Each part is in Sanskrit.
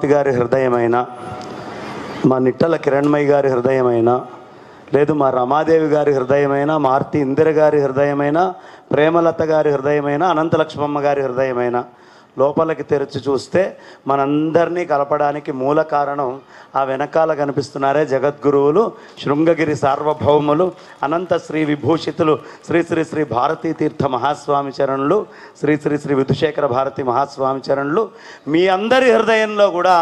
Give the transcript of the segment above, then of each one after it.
గారి హృదయమైన, మా నిట్టల కిరణ్మయ్య గారి హృదయమైన, లేదు మా రమాదేవి గారి హృదయమైన, మార్తి ఇందిర గారి హృదయమైన, ప్రేమలత గారి హృదయమైన, అనంతలక్ష్మమ్మ గారి హృదయమైన లోపలికి తెరిచి చూస్తే మనందరినీ కలపడానికి మూల కారణం ఆ వెనకాల కనిపిస్తున్నారే జగద్గురువులు, శృంగగిరి సార్వభౌములు, అనంత శ్రీ విభూషితులు శ్రీ శ్రీ శ్రీ భారతీ తీర్థ మహాస్వామి చరణులు, శ్రీ శ్రీ శ్రీ విధుశేఖర భారతి మహాస్వామి చరణులు. మీ అందరి హృదయంలో కూడా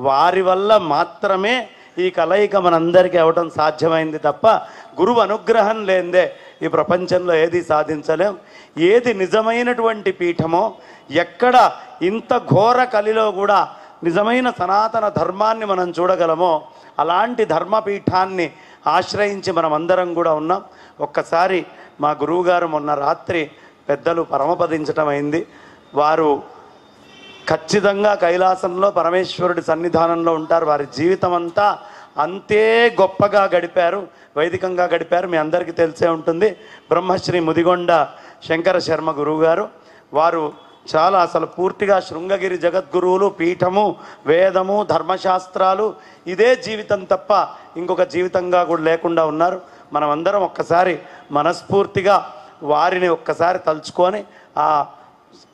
వారి వల్ల మాత్రమే ఈ కలయిక మనందరికీ అవటం సాధ్యమైంది తప్ప గురువు అనుగ్రహం లేనిదే ఈ ప్రపంచంలో ఏది సాధించలేం. ఏది నిజమైనటువంటి పీఠమో, ఎక్కడ ఇంత ఘోర కలిలో కూడా నిజమైన సనాతన ధర్మాన్ని మనం చూడగలమో అలాంటి ధర్మపీఠాన్ని ఆశ్రయించి మనమందరం కూడా ఉన్నాం. ఒక్కసారి మా గురువుగారు మొన్న రాత్రి పెద్దలు పరమపదించటం అయింది. వారు ఖచ్చితంగా కైలాసంలో పరమేశ్వరుడి సన్నిధానంలో ఉంటారు. వారి జీవితం అంతా అంతే గొప్పగా గడిపారు, వైదికంగా గడిపారు. మీ అందరికీ తెలిసే ఉంటుంది. బ్రహ్మశ్రీ ముదిగొండ శంకర శర్మ గురువుగారు వారు చాలా అసలు పూర్తిగా శృంగగిరి జగద్గురువులు, పీఠము, వేదము, ధర్మశాస్త్రాలు ఇదే జీవితం తప్ప ఇంకొక జీవితంగా కూడా లేకుండా ఉన్నారు. మనమందరం ఒక్కసారి మనస్ఫూర్తిగా వారిని ఒక్కసారి తలుచుకొని ఆ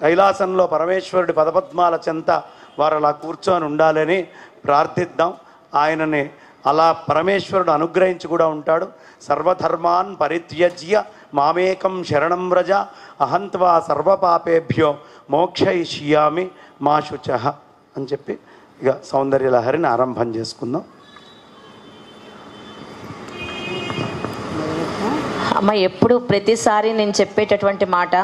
కైలాసంలో పరమేశ్వరుడి పదపద్మాల చెంత వారు అలా కూర్చొని ఉండాలని ప్రార్థిద్దాం. ఆయనని అలా పరమేశ్వరుడు అనుగ్రహించి కూడా ఉంటాడు. సర్వధర్మాన్ పరిత్యజ్య మామేకం శరణం వ్రజ అహంత్వా సర్వపాపేభ్యో మోక్షయిష్యామి మా శుచః అని చెప్పి ఇక సౌందర్యలహరిని ఆరంభం చేసుకుందాం. అమ్మ, ఎప్పుడు ప్రతిసారి నేను చెప్పేటటువంటి మాట,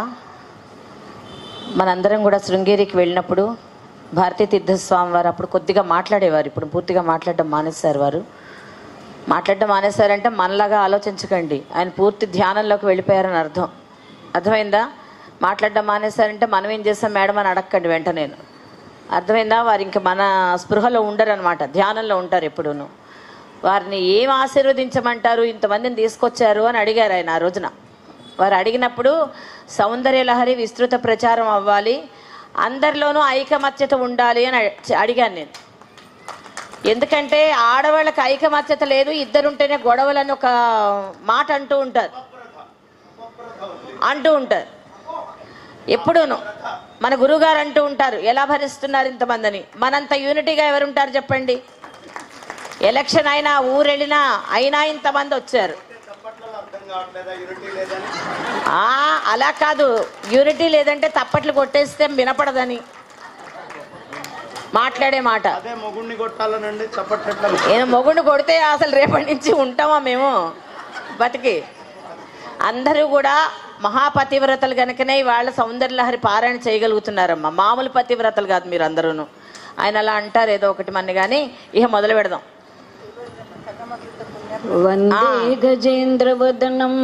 మనందరం కూడా శృంగేరికి వెళ్ళినప్పుడు భారతీ తీర్థస్వామి వారు అప్పుడు కొద్దిగా మాట్లాడేవారు. ఇప్పుడు పూర్తిగా మాట్లాడడం మానేశారు. వారు మాట్లాడడం మానేశారంటే మనలాగా ఆలోచించకండి, ఆయన పూర్తి ధ్యానంలోకి వెళ్ళిపోయారని అర్థమైందా? మాట్లాడడం మానేశారంటే మనం ఏం చేస్తాం మేడం అని అడగండి వెంటనే. అర్థమైందా? వారు ఇంక మన స్పృహలో ఉండరు అనమాట, ధ్యానంలో ఉంటారు ఎప్పుడూను. వారిని ఏం ఆశీర్వదించమంటారు, ఇంతమందిని తీసుకొచ్చారు అని అడిగారు ఆయన ఆ రోజున. వారు అడిగినప్పుడు సౌందర్యలహరి విస్తృత ప్రచారం అవ్వాలి, అందరిలోనూ ఐకమత్యత ఉండాలి అని అడిగాను నేను. ఎందుకంటే ఆడవాళ్ళకి ఐకమత్యత లేదు, ఇద్దరుంటేనే గొడవలని ఒక మాట అంటూ ఉంటారు ఎప్పుడూను. మన గురువుగారు అంటూ ఉంటారు, ఎలా భరిస్తున్నారు ఇంతమందిని, మనంత యూనిటీగా ఎవరుంటారు చెప్పండి? ఎలక్షన్ అయినా ఊరెళ్ళినా అయినా ఇంతమంది వచ్చారు. అలా కాదు, యూనిటీ లేదంటే తప్పట్లు కొట్టేస్తే వినపడదని మాట్లాడే మాట. నేను మొగుడిని కొడితే అసలు రేపటి నుంచి ఉంటామా మేము బతికి? అందరూ కూడా మహాపతివ్రతలు కనుకనే వాళ్ళ సౌందర్యలహరి పారాయణ చేయగలుగుతున్నారమ్మా. మామూలు పతివ్రతలు కాదు మీరు అందరూను. ఆయన అలా అంటారు ఏదో ఒకటి మన్ని. కానీ ఇక మొదలు పెడదాం. వందే గజేంద్రవదనం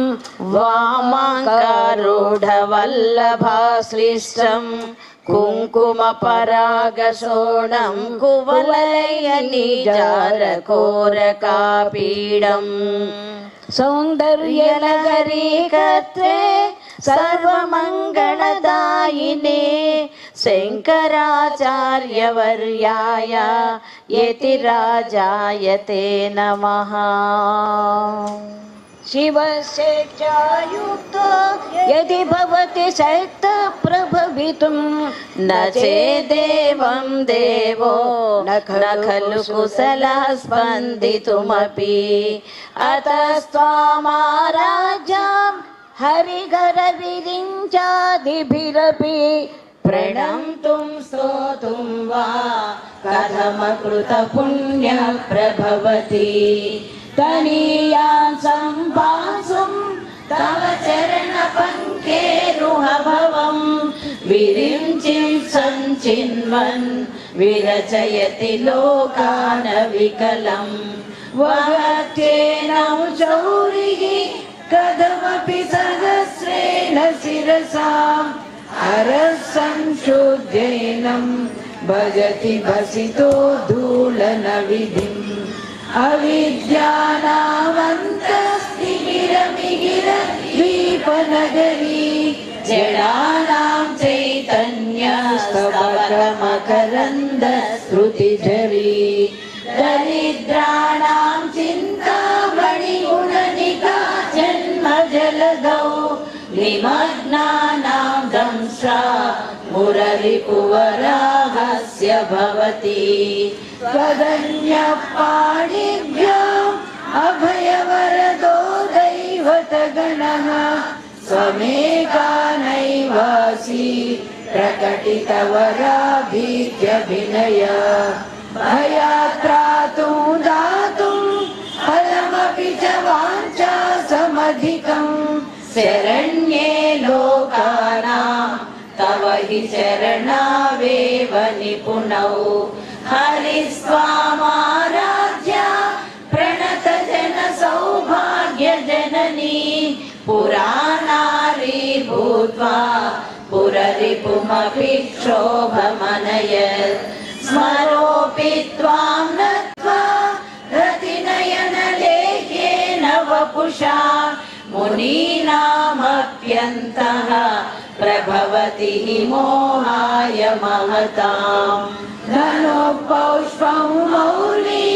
వామాంకారూఢ వల్లభాశ్లిష్టం కుంకుమ పరాగశోణం కువలయ నిజారకోరకాపీడం సౌందర్యలహరీకర్త్రే సర్వమంగళదాయినే శంకరాచార్యవర్యాయ యతిరాజాయతే నమః. శివస్యేచ్ఛాయుక్తో యది భవతి శక్త ప్రభవితుం న చేదేవం దేవో న ఖలు కుశలః స్పందితుమపి అతస్త్వామారాజ్యం హరిఘర విరించాదిభిరపి ప్రణంతుం స్తోతుం వా కథమకృత పుణ్య ప్రభవతి తనీయాన్ సంభాసుం తవ చరణ పంకేరుహభవం విరించిం సంచిన్వన్ విరచయతి లోకాన వికలం వహత్యేనం చౌరిః కథమపి సహస్రేణ శిరసాం హరః సంశోధ్యైనం భజతి భసితో ధూలన విధిం అవిద్యానామంతస్తిమిరమిగిర ద్వీపనగరీ జడానాం చైతన్యస్తబకమకరందస్య श्रुतिझरी दरिद्राणां चिन्तामणि गुणनिका जन्म जलदौ निमग्नानां दंश्रा मुररिपुवराहस्य भवति त्वदन्यपाणिभ्याम् अभयवरदो दैवतगणः स्वमेकानैवासि प्रकटितवराभीत्यभिनय भयात्रातुं दातुं फलमपि च वाञ्छा समधिकम् शरण्ये लोकानां तव हि चरणावेव निपुणौ हरिस्वामाराध्या प्रणत जन सौभाग्य जननी पुराणारी भूत्वा पुररिपुमपि क्षोभमनयत् स्मरोऽपि त्वां नत्वा रतिनयनलेख्येन वपुषा मुनीनामप्यन्तः प्रभवति हि मोहाय महताम् धनुपौष्पं मौली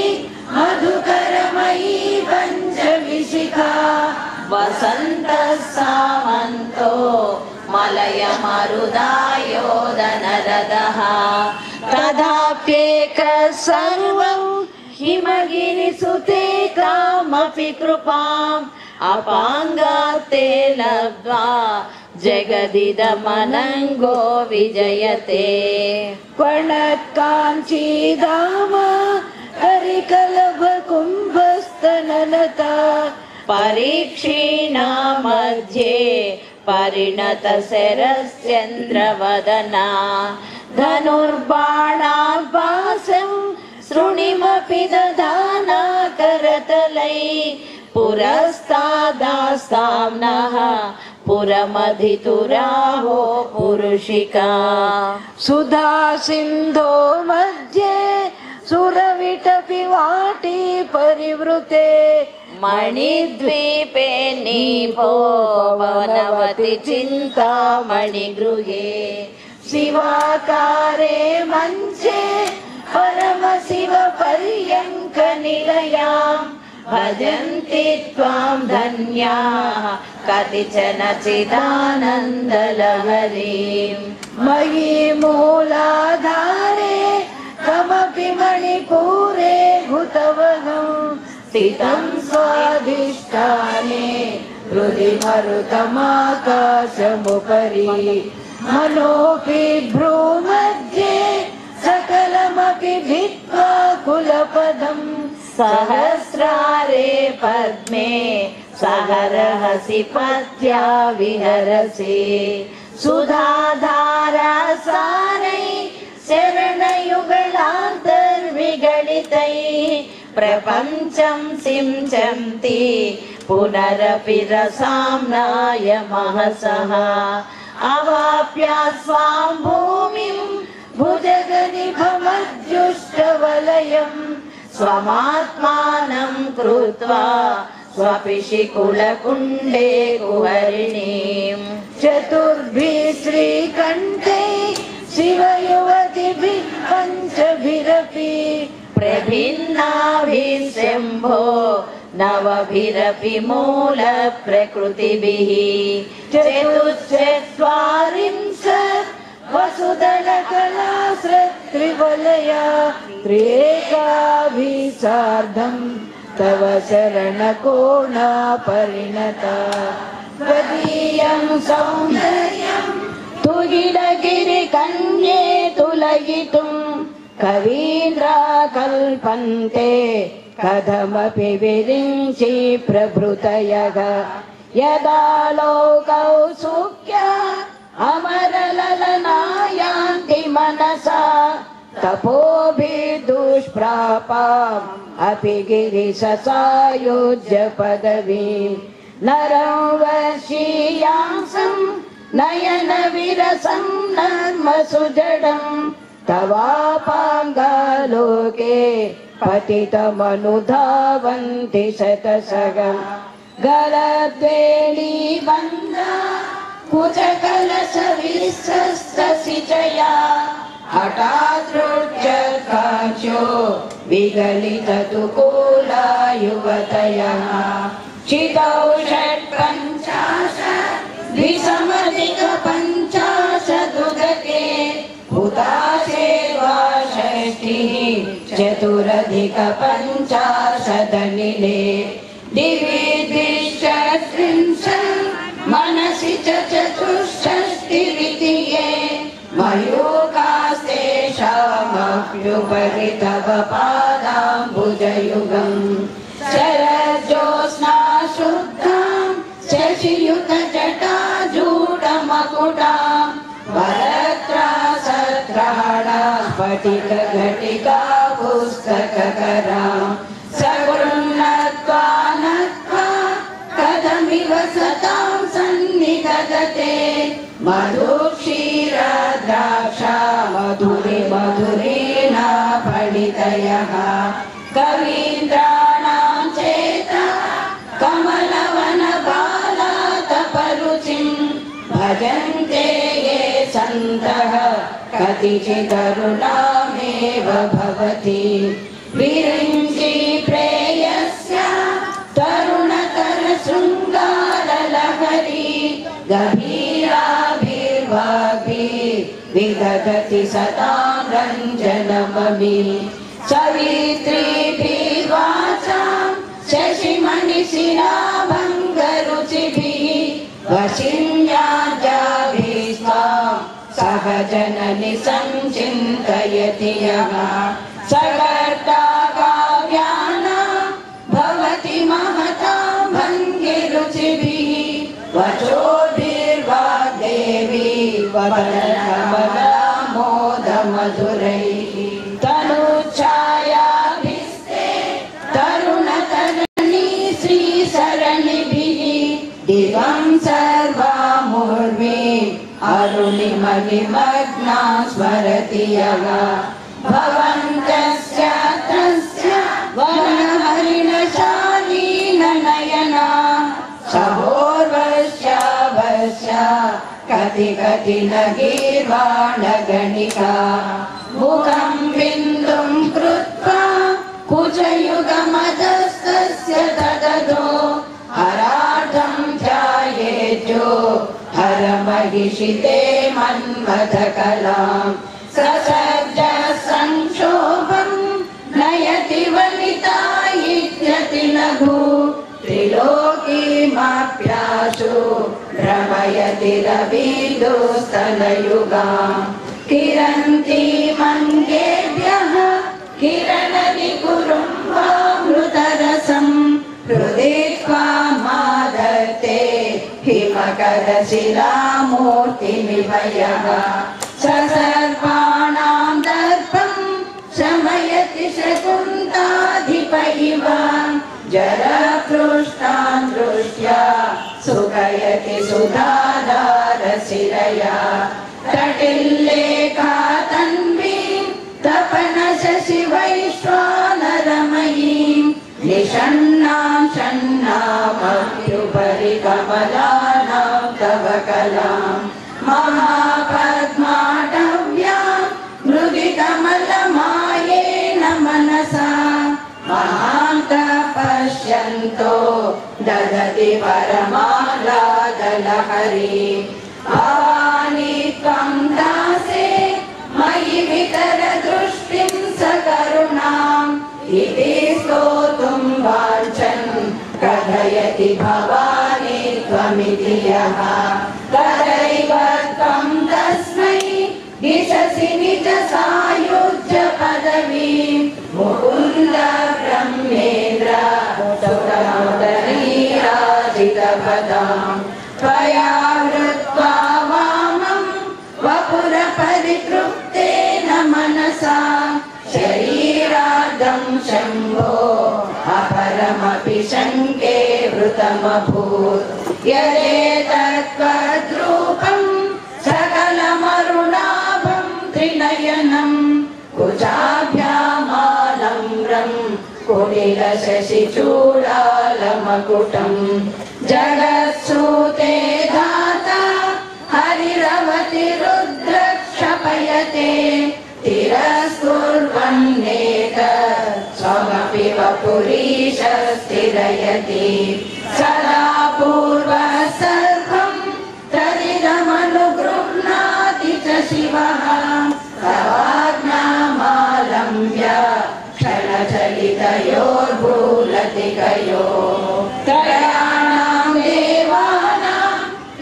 मधुकरमयी पञ्चविशिखा वसन्तः सामन्तो मलयमरुदायोदनरदः तदाप्येकः सर्वं हिमगिरिसुते कामपि कृपाम् अपाङ्गात्ते लब्ध्वा जगदिदमनङ्गो विजयते पर्णत्काञ्चीधाम हरिकलभकुम्भस्तनलता परीक्षीणा मध्ये परिणतशरश्चन्द्रवदना धनुर्बाणाभासं शृणिमपि दधाना करतलै पुरस्तादास्तां नः पुरमधितुराहो पुरुषिका सुधा सिन्धो मध्ये सुरविटपि वाटी परिवृते मणिद्वीपे निभो वनवति चिन्तामणिगृहे शिवाकारे मञ्चे परमशिव पर्यङ्क निलयाम् भजन्ति त्वां धन्याः कतिचन चिदानन्दलहरीं मयि मूलाधारे कमपि मणिपुरे भूतवनं स्थितं स्वाधिष्ठाने हृदि मरुतमाकाशमुपरि मनोऽपि भ्रूमध्ये सकलमपि भित्त्वा कुलपदम् सहस्रारे पद्मे सहरहसि पत्या विहरसि सुधाधारासारै शरणयुगलान्तर्विगलितैः प्रपञ्चं सिञ्चन्ति पुनरपि रसाम्नाय महसः अवाप्या स्वां भूमिं भुजगनिभमज्जुष्टवलयम् स्वमात्मानं कृत्वा स्वपिशिकुलकुण्डे कुहरिणीं चतुर्भिः श्रीकण्ठे शिवयुवतिभिः पञ्चभिरपि प्रभिन्नाभिः शम्भो नवभिरपि मूलप्रकृतिभिः चतुश्चत्वारिंशत् वसुदलकलाश्रत्रिवलया त्र्येकाभिसार्धं तव शरणकोणा परिणता त्वदीयं सौन्दर्यं तुगिलगिरिकन्ये तुलयितुं कवीन्द्रा कल्पन्ते कथमपि विरिञ्चि प्रभृतयः यदा लोकौ सुख्या अमरललनायान्ति मनसा तपोभिदुष्प्रापाम् अपि गिरिशसायुज्य पदवीं नरं वर्षीयांसं नयन विरसं नर्मसुजडं तवापाङ्गालोके पतितमनुधावन्ति शतशगं गलद्वेणीबन्धा कुचकलशविश्वस्तसिचया हठादृक्षकाक्षो विगलिततुकूला युवतयः चितौ षट्पञ्चाशत् द्विसमधिकपञ्चाशदुदके हुता सेवा षष्टिः चतुरधिकपञ्चाशदनिले दिवि द्विषत्रिंशत् मनसि च चतुष्षष्टिरितिये मयूखास्तेषामप्युपरि तव पादाम्बुजयुगम् शरज्योत्स्ना शुद्धां शशियुतजटाजूटमकुटां वरत्रासत्राणा स्फटिकघटिका पुस्तककरां सगुणत्वा नत्वा कथमिव सतां सन्निधत्ते मधुक्षीरद्राक्षा मधुरीणा फलितयः कवीन्द्राणां चेता कमलवनबालातपरुचिं भजन्ते ये सन्तः कतिचिदरुणामेव भवति विरिञ्चि प्रेयस्य तरुणतरशृङ्गारलहरी गभीराभिर्वाग्भिः विदधति सतां रञ्जनममी सवित्रीभिर्वाचां शशिमणिशिलाभङ्गरुचिभिः वशिन्याजाभिस्तां सहजननि सञ्चिन्तयति यः सकर्ता काव्यानां भवति महतां भङ्गिरुचिभिः वचोभिर्वाग्देवी वदनमोदमधुरैः तनुच्छायाभिस्ते तरुणतरणी श्रीसरणिभिः दिवं सर्वामुर्वीम् अरुणिमणिमग्ना स्मरति यः भवन्तस्य तस्य वनहरिणशालीननयना सहोर्वश्यावश्य कति कति न गीर्वाणगणिका मुखं बिन्दुं कृत्वा कुचयुगमधस्तस्य ददतो हराढं ध्यायेद्यो हरमहिषिते मन्मथकलां ससज्ज संक्षोभं नयति वनितायित्यति लघु त्रिलोकीमाप्याशु भ्रमयति रवीन्दुस्तनयुगां किरन्ति मङ्गेभ्यः किरणनिकुरुम्बामृतरसं हृदित्वा मादत्ते हिमकरशिलामूर्तिमिव यः सर्वाणां दर्पं शमयति शकुन्ताधिप इव जरपृष्ठान् दृष्ट्या सुखयति सुधाधारशिरया तटिल्लेखा तन्वीं तपनशशिवैश्वानरमयीं निषण्णां षण्णामप्युपरि कमलानां तव कलां महापद्माटव्यां मृगिकमलमायेन मनसा महान्तः पश्यन्तो ददति परमाह्लादलहरी भवानी त्वं दासे मयि वितर दृष्टिं सकरुणाम् इति स्तोतुं वाञ्छन् कथयति भवानी त्वमिति यः तदैव त्वं तस्मै दिशसि निज सायुज्य पदवीं मुकुन्द ब्रह्मेन्द्र सुरमुदरीराजितपदां त्वया हृत्वा वामं वपुरपरितृप्तेन मनसा शरीरार्धं शम्भो अपरमपि शङ्के वृतमभूत् यदेतत्त्वद्रूपं सकलमरुणाभं त्रिनयनं कुचाभ्यामालम्ब्रं कुटिलशशिचूडालमकुटं जगत्सूते धाता हरिरवति रुद्रक्षपयते तिरस्कुर्वन्नेक स्वमपि वपुरीश स्थिरयति सदा पूर्वः सर्वं तदिदमनुगृह्णाति च शिवः तवाज्ञामालम्ब्य क्षणचलितयोर्भूलतिकयोः त्रयाणां देवानां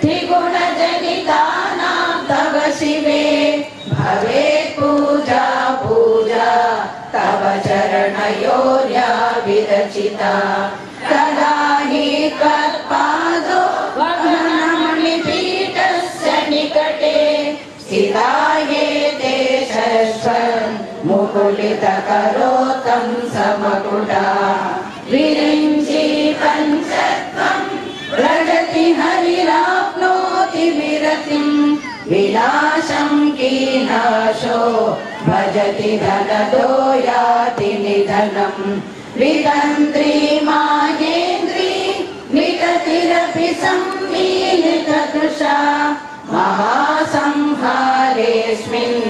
त्रिगुणजनितानां तव शिवे भवेत् पूजा पूजा तव चरणयोर्या विरचिता तदा हि त्वत्पादो वह्नमणिपीठस्य निकटे स्थिता ये ते शश्वन् मुकुलितकरोतं समकुटा विरिञ्चि पञ्चत्वं व्रजति हरिराप्नोति विरतिं विनाशं कीनाशो भजति धनदो याति निधनं वितन्त्री माहेन्द्री विगतिरपि सम्मीलितदृशा महासंहारेऽस्मिन्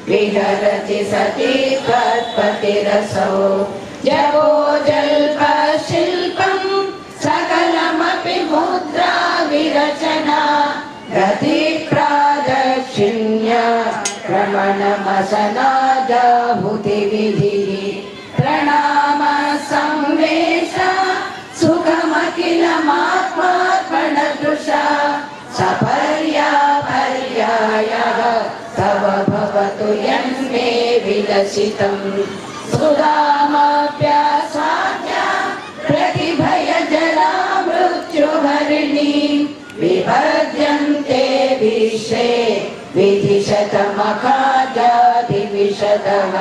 विहरति सती त्वत्पतिरसौ जगो जल्पशिल्पं सकलमपि मुद्रा विरचना गतिप्रादक्षिण्य क्रमणमसनादाहुतिविधिः प्रणाम संवेश सुखमखिलमात्मात्मनदृशा सपर्यापर्यायः तव भवतु यन्मे विलसितं सुधामप्यसाध्या प्रतिभयजला मृत्युहरिणी विभद्यन्ते विश्वे विधिशतमखाजादिविशदः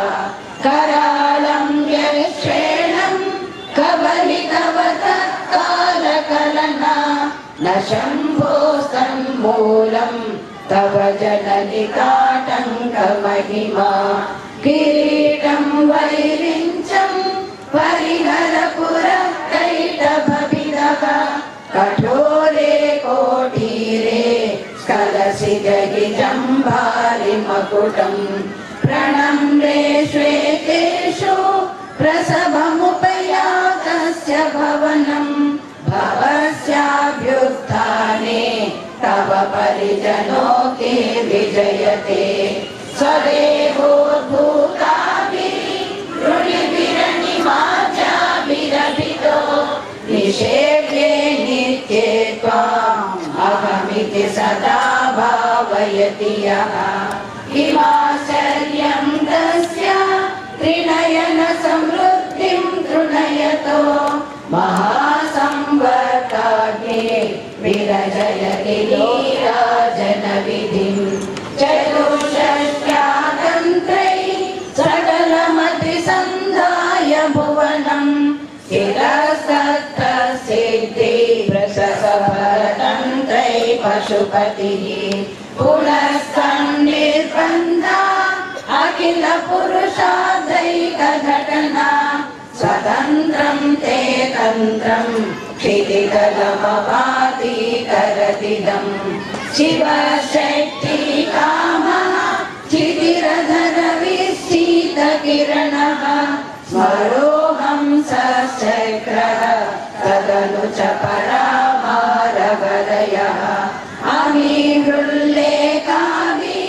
करालं यश्वेणं कबलितवतत्कालकलना न शम्भोस्तन्मूलं तव जननिकाटङ्कमहिमा किरीटं वैरिञ्चं परिहरपुरः कैटभविदः कठोरे कोटीरे स्खलसि जहि जम्भारिमकुटं प्रणम्रे श्वेतेषु प्रसभमुपयातस्य भवनं भवस्याभ्युत्थाने तव परिजनो के विजयते स्वदेहोद्भूताभिरुणिभिरणिमाचाभिरभितो निषेव्ये नित्ये त्वाम् अहमिति सदा भावयति यः किमाश्चर्यं तस्य त्रिनयन समृद्धिं तृणयतो महासंवर्ताग्ने विरजयति लीलाजनविधिं चतुष्षष्ट्यातन्त्रै सकलमतिसन्धाय भुवनं स्थिरस्तत्तसिद्धि प्रसभरतन्त्रै पशुपतिः पुनस्कन्निर्बन्धा अखिल पुरुषादैकघटना स्वतन्त्रं ते तन्त्रं क्षितितलमभाति करतिदं शिवशक्ति कामः क्षितिरधर विस्थितकिरणः स्मरोऽहं सचक्रः तदनु च परामारवलयः अमीवृल्लेखाभि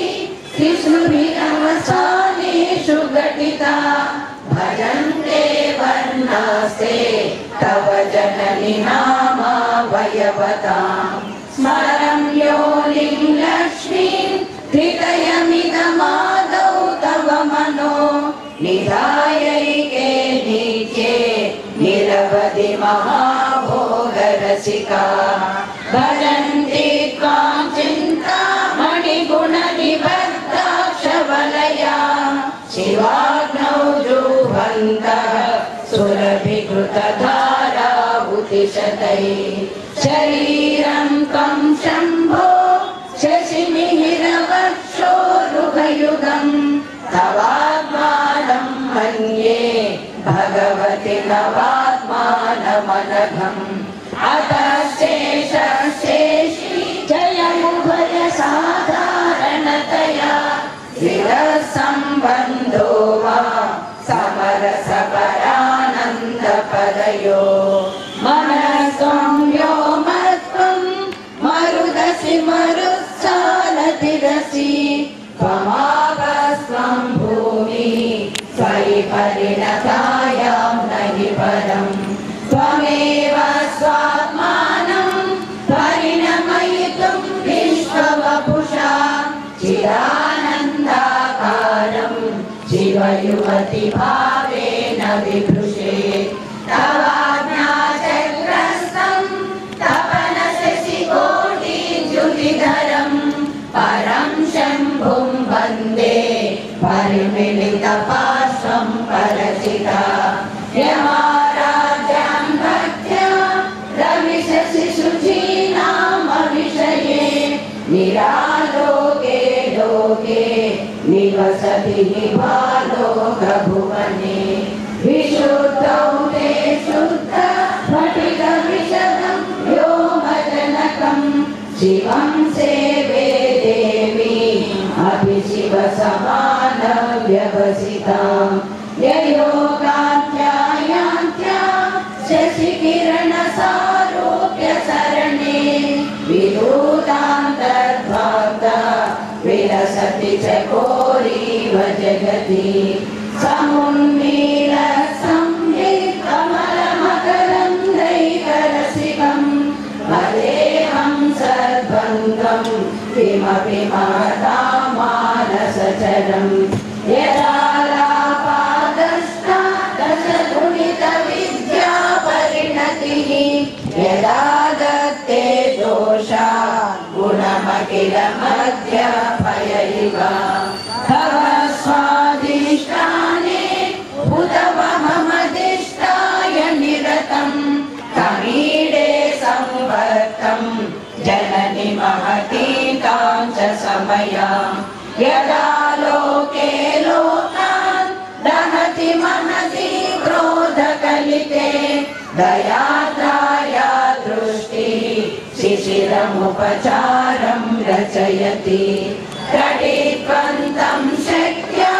त्रिष्णुभिरवसानेषु घटिता भजन्ते वर्णास्ते तव जननि नामावयवताम् स्मरं योनिं लक्ष्मीं हृदयमिदमादौ तव मनो निधायैके नित्ये निरवधि महाभोगरसिका भजन्ति त्वां चिन्तामणिगुणनिबद्धाक्षवलया शिवाग्नौ जुह्वन्तः सुरभिकृतधाराहुतिशतैः शरीरं त्वं शम्भो शशिमिहिरवक्षोरुहयुगं तवात्मानं मन्ये भगवति नवात्मानमनघम् अतः शेषशेषी जयमुभय साधारणतया स्थिरसम्बन्ध त्वमसि त्वमापस्त्वं भूमि त्वयि परिणतायां नहि परम् त्वमेव स्वात्मानं परिणमयितुं विश्ववपुषा चिदानन्दाकारं शिवयुवति भावेन विभृशे तवाज्ञाचक्रस्थं तपनशशिकोटिद्युतिधरं परं शम्भुं वन्दे परिमिलितपार्श्वं परचिता यमाराज्ञां भक्त्या रविशशिशुचीनामविषये निरालोके लोके निवसति निभालोकभुवने विशुद्धौ ते शुद्ध स्फटिकविशदं व्योमजनकं शिवं सेवे देवी अपि शिवसमानव्यवसितां ययोगाध्यायान्त्या शशिकिरणसारूप्य सरणे विदूतान्तर्भागा विलसति चकोरीव जगति समुन्मीलसंवित्कमलमकरन्दैकरसिकं वदेहं सद्भङ्गं किमपि महतामानसचरं यदा लापादष्टादशगुणितविद्या परिणतिः यदा दत्ते दोषा गुणमखिलमध्यपयैव तव स्वादिष्टाने भूतमहमदिष्टाय निरतं तमीडे संवर्तं जननि महतीतां च समयां यदा लोके लोकान् दहति महती क्रोधकलिते दयाद्राया दृष्टिः शिशिरमुपचारं रचयति कटित्वन्तं शक्त्या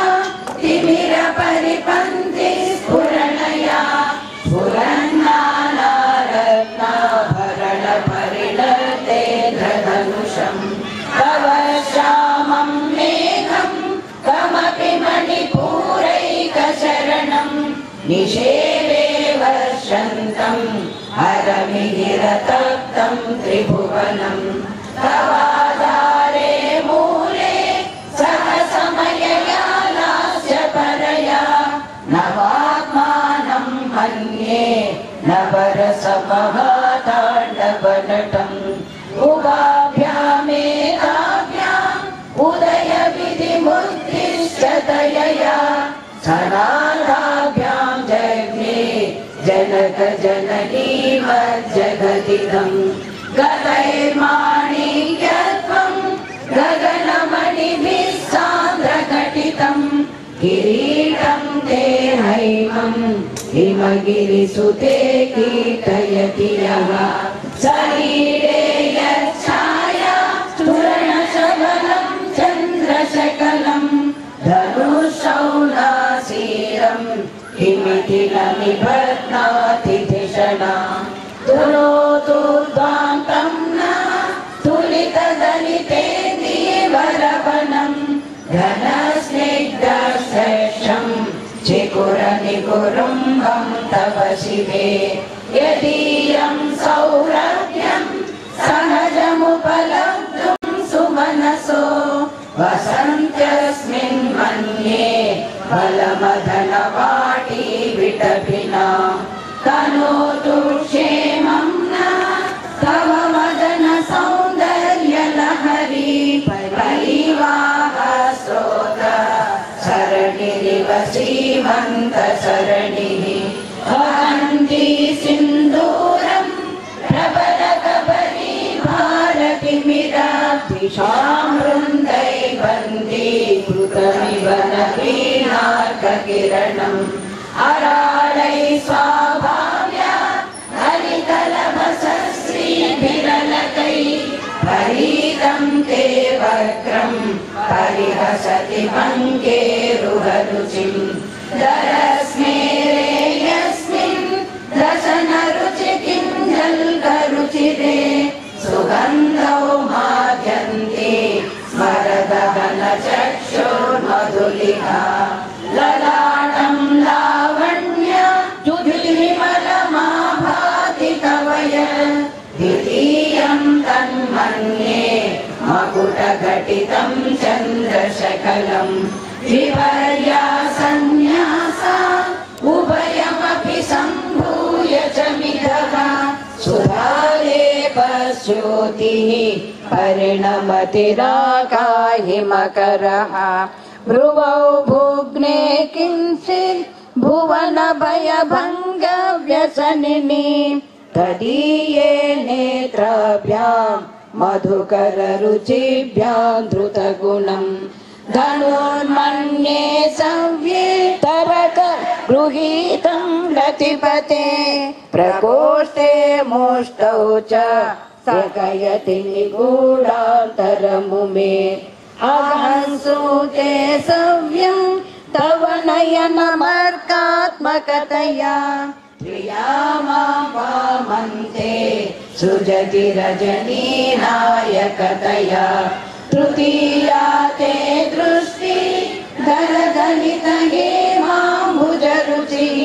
तिमिरपरिपन्थि स्फुरणया स्फुरन्नानारत्नाभरणपरिणते धनुषं तव श्यामं मेघं कमपि मणिपूरैकशरणं निषेवे वर्षन्तं हरमिहिरतप्तं त्रिभुवनं तवाधारे मूले सहसमययालास्य परया नवात्मानं मन्ये नवरसमहाताण्डवनटम् उभाभ्यामेकाभ्याम् उदयविधिमुद्दिश्य दयया सनाथाभ्यां जग्ने जनक जननीमज्जगदिदं गतैर्माणिक्यत्वं गगनमणिभिः सान्द्रघटितं किरीटं ते हैमं हिमगिरिसुते कीर्तयति यः शरीरे यच्छाया चूर्णशबलं चन्द्रशकलं धनुषौनासीरं किमिति न निबध्नाति धिषणा तुरोतुर्ध्वान्तं न तुलितदलितेन्दीवरवनं घनस्निग्धशेषं चिकुरनिकुरुम्भं तव शिवे यदीयं सौरभ्यं सहजमुपलब्धुं सुमनसो वसन्त्यस्मिन् मन्ये बलमदनवाटी विटपिना तनोतु क्षेमं न तव मदन सौन्दर्यलहरी परिवाह स्रोत सरणिरिव श्रीमन्त सरणिः वहन्ति सिन्दूरं प्रबलकबरी भारतिमिराभिषां वृन्दैवन्ति कृतमिव नवीनार्ककिरणम् अराळै स्वाभाव्या हरितलभसश्रीभिरलकै परीतं ते वक्रं परिहसति पङ्केरुहरुचिं दरस्मेरे यस्मिन् दशनरुचिकिञ्जल्करुचिरे सुगन्धौ माद्यन्ते स्मरद मकुटघटितं चन्द्रशकलं विपर्या सन्न्यासा उभयमपि सम्भूय च मिथः सुधालेपस्योतिः परिणमतिराकाहि मकरः भ्रुवौ भुग्ने किञ्चित् भुवनभयभङ्गव्यसनिनि तदीये नेत्राभ्यां मधुकररुचिभ्यां धृतगुणं धनुर्मन्ये सव्ये तरक गृहीतं रतिपते प्रकोष्ठे मुष्टौ च सकयति निगूढान्तरमुमे अहंसूते सव्यं तव नयनमर्कात्मकतया प्रिया मां वामन्ते सृजति रजनीनायकतया तृतीया ते दृष्टि दलदलित हेमाम्बुजरुचिः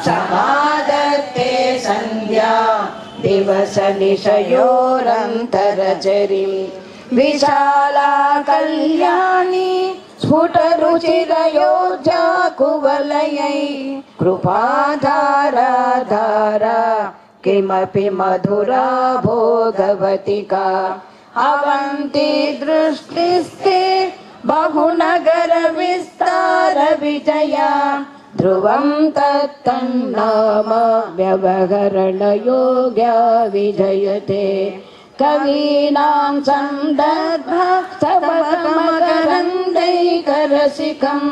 समादत्ते सन्ध्या दिवस निशयोरन्तरचरीं विशाला कल्याणी स्फुटरुचिरयोध्या कुवलयै कृपाधारा धारा किमपि मधुरा भोगवतिका अवन्ति दृष्टिस्ते बहुनगर विस्तार विजया ध्रुवं तत्तन्नाम व्यवहरणयोग्या विजयते कवीनां सन्दर्भस्तवकमकरन्दैकरसिकं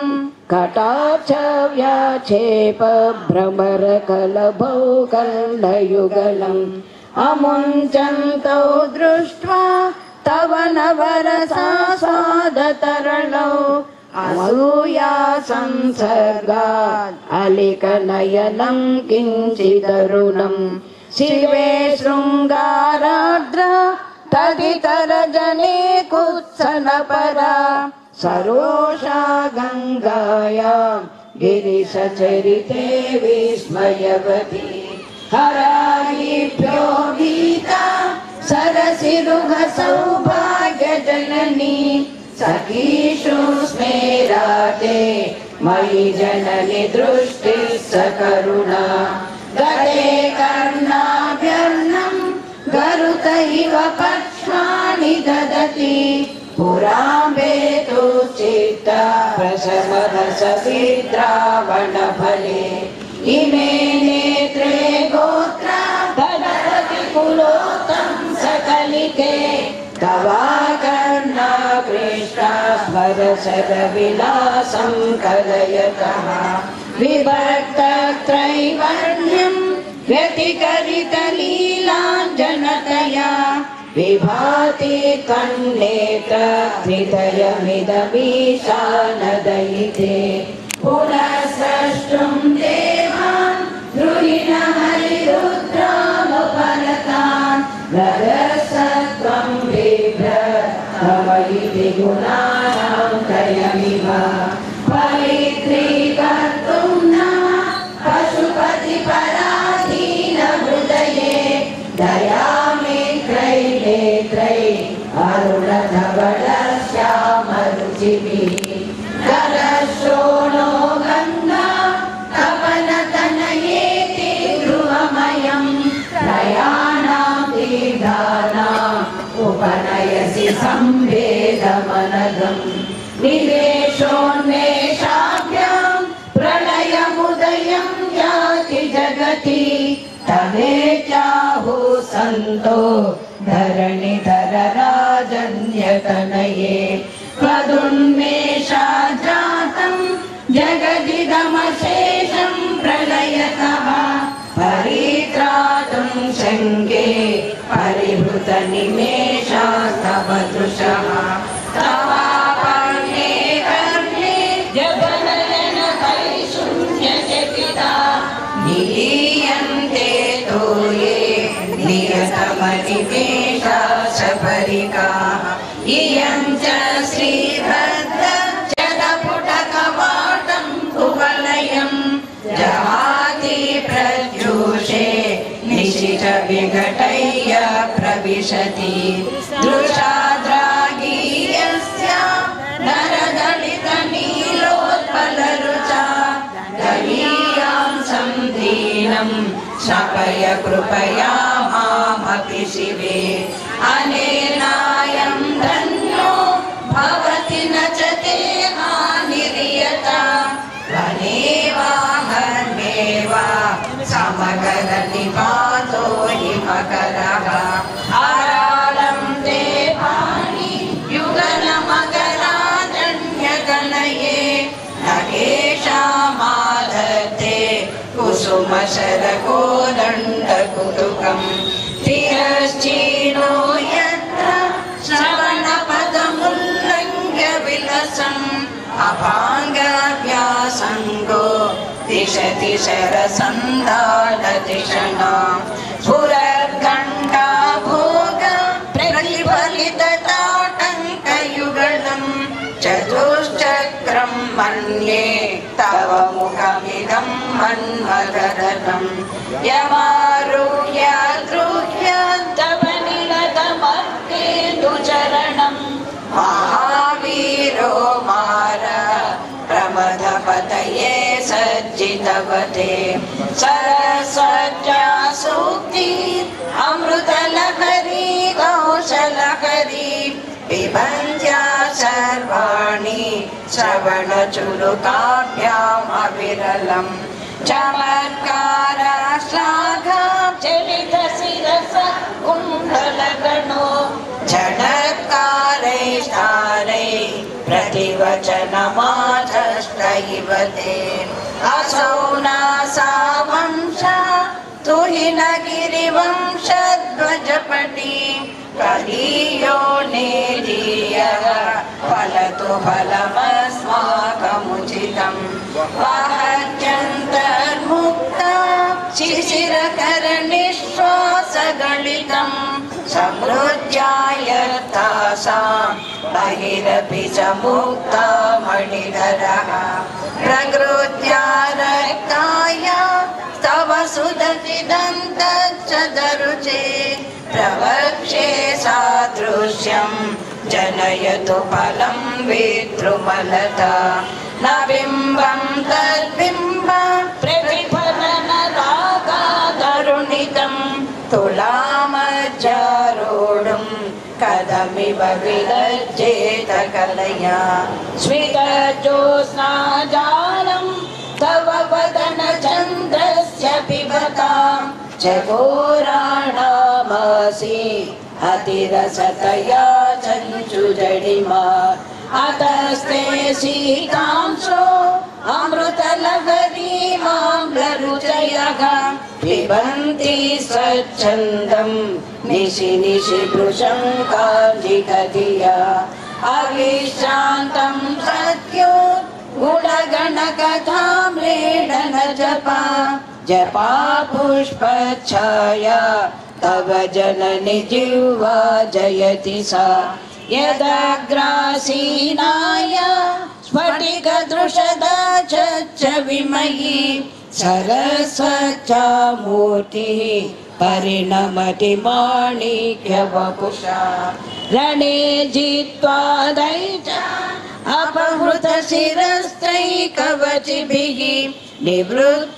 कटाक्षव्याक्षेप भ्रमरकलभौ कर्णयुगलम् अमुञ्चन्तौ दृष्ट्वा तव नवरसास्वादतरलौ असूया संसर्गात् अलिकनयनं किञ्चिदरुणं शिवे शृङ्गारार्द्र तदितरजने कुत्सनपरा सरोषा गङ्गायां गिरिशचरिते विस्मयवती हराहिभ्यो गीता सरसिरुह सौभाग्यजननी सखीषु स्मेराते मयि जननि दृष्टिः सकरुणा गते कर्णाभ्यर्णं गरुत इव पक्ष्माणि ददति पुराम्बेतु चित्ता प्रशमरसविद्रावणफले इमे नेत्रे गोत्रा ददति कुलोत्तं सकलिके तवाकर्णा कृष्णा स्मरसरविलासं कलयतः विभक्तत्रैवर्ण्यं व्यतिकरितलीलाञ्जनतया विभाति तन्नेत्र हृदयमिदमीशानदयिते पुनः देवान् द्रुहिणहरिरुद्रानुपरतान् रजसत्वं बिभ्रमयि गुणानां त्रयमिव पवित्रीकर्तुं नमः पशुपतिपराधीन हृदये दयामित्रैः नेत्रैः अरुणधवलश्यामरुचिभिः करशोणो गङ्गा तपनतनयेति ध्रुवमयं प्रयाणां दीर्घानाम् उपनयसि संवेदमनघम् निवेशोन्मेषाभ्यां प्रलयमुदयं याति जगति तमेत्याहुः सन्तो धरणिधर राजन्यतनये त्वदुन्मेषाजातं जगदिदमशेषं प्रलयतः परित्रातुं शङ्के परिहृतनिमेषास्तव दृशः तवापर्णे कर्णे जगनयन परिशून्यचकिता निलीयन्ते तोये नियतमनिमेषा सपरिकाः इयं च श्रीभद्र जगपुटकवाटं कुवलयं जहाति प्रत्यूषे निशित विघटय्य प्रविशति दृशाद्रा स्नपय कृपया मामपि शिवे अनेनायं धन्यो भवति न च ते हानिर्यता वने वा हन्ये वा समगलनिपातो हि मकरः आरालं ते पाणि युगलमकराजन्यगणये न केषामाधत्ते कुसुमशरकोदण्डकुतुकम् तिरश्चीनो यत्र श्रवणपदमुल्लङ्घ्य विलसम् अपाङ्गव्यासङ्गो दिशति शरसन्धानतिषणा स्फुरद्घण्टा भोग प्रतिफलितताटङ्कयुगलम् चतुश्चक्रं मन्ये तव मुखमिदं मन्मथरथम् यमारुह्य द्रुह्य तव निरतमर्तेन्दुचरणम् महावीरो मार प्रमथपतये सज्जितवते सरसज्जा सूक्ति अमृतलहरी कौशलहरी पिबन्त्या सर्वाणि श्रवणचुरुकाभ्यामविरलम् चमत्कारा श्लाघा चलितशिरस कुण्डलगणो झटत्कारैस्तारै प्रतिवचनमाचष्ट इव ते असौ नासा वंशा तुहिनगिरिवंशध्वजपटी कलीयो नेदीयः फलतु फलमस्माकमुचितम् वाहत्यन्तर्मुक्ता शिशिरकरनिश्वासगलितम् समृद्ध्यायत्तासां बहिरपि च मुक्ता मणिधरः प्रकृत्या रक्ताय तव सुदतिदन्तच्च दरुचे प्रवक्षे सादृश्यं जनयतु फलं विद्रुमलता न बिम्बं तद्बिम्ब प्रतिफलनरागातरुणितं तुलामज्जारूढं कदमिव विलज्जेत कलया स्मितज्योत्स्नाजालं तव वदनचन्द्रस्य पिबतां जगोराणामसि अतिरसतया चञ्चुजडिमा अतस्ते सीतांशो अमृतलहरी माम्लरुचयः पिबन्ति स्वच्छन्दं निशि निशि भृशं काञ्जिकधिया अविश्रान्तं सत्यो गुणगणकथाम्रेडन जपा जपा पुष्पच्छाया तव जननि जिह्वा जयति सा यदग्रासीनाय स्फटिकदृशदाचच्च विमयी सरस्वच्छा मूर्तिः परिणमति माणिक्यवपुषा रणे जित्वा दैत्या अपहृतशिरस्तैकवचिभिः निवृत्तैश्चण्डाश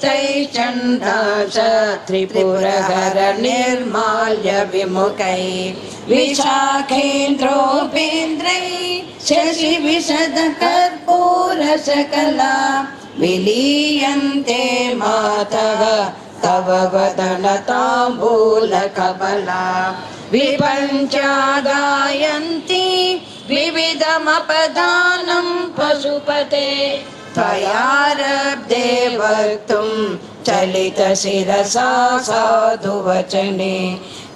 त्रिपुरहर निर्माल्य विमुखैः विशाखेन्द्रोपेन्द्रैः शशिविशदकर्पूरशकला विलीयन्ते मातः तव वदनताम्बूलकबला विपञ्चा गायन्ति विविधमपदानं पशुपते त्वयारब्धे वक्तुं चलितशिरसा साधुवचने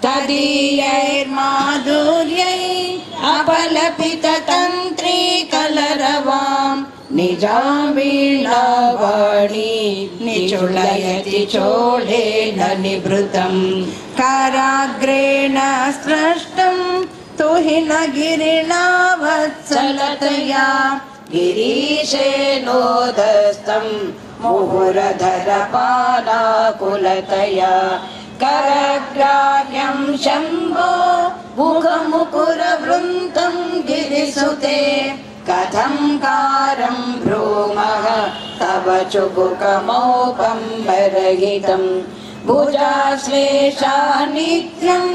तदीयैर्माधुर्यैः अपलपिततन्त्री कलरवां निजां वीणावाणी निचुलयति चोलेन निवृतं कराग्रेण स्पृष्टं तुहिनगिरिणा वत्सलतया गिरीशेनोदस्तं मुहुरधरपालाकुलतया करग्राह्यं शम्भो मुखमुकुरवृन्तं गिरिसुते कथं कारं भ्रूमः तव चुबुकमौपम्बरहितं भुजाश्लेषा नित्यं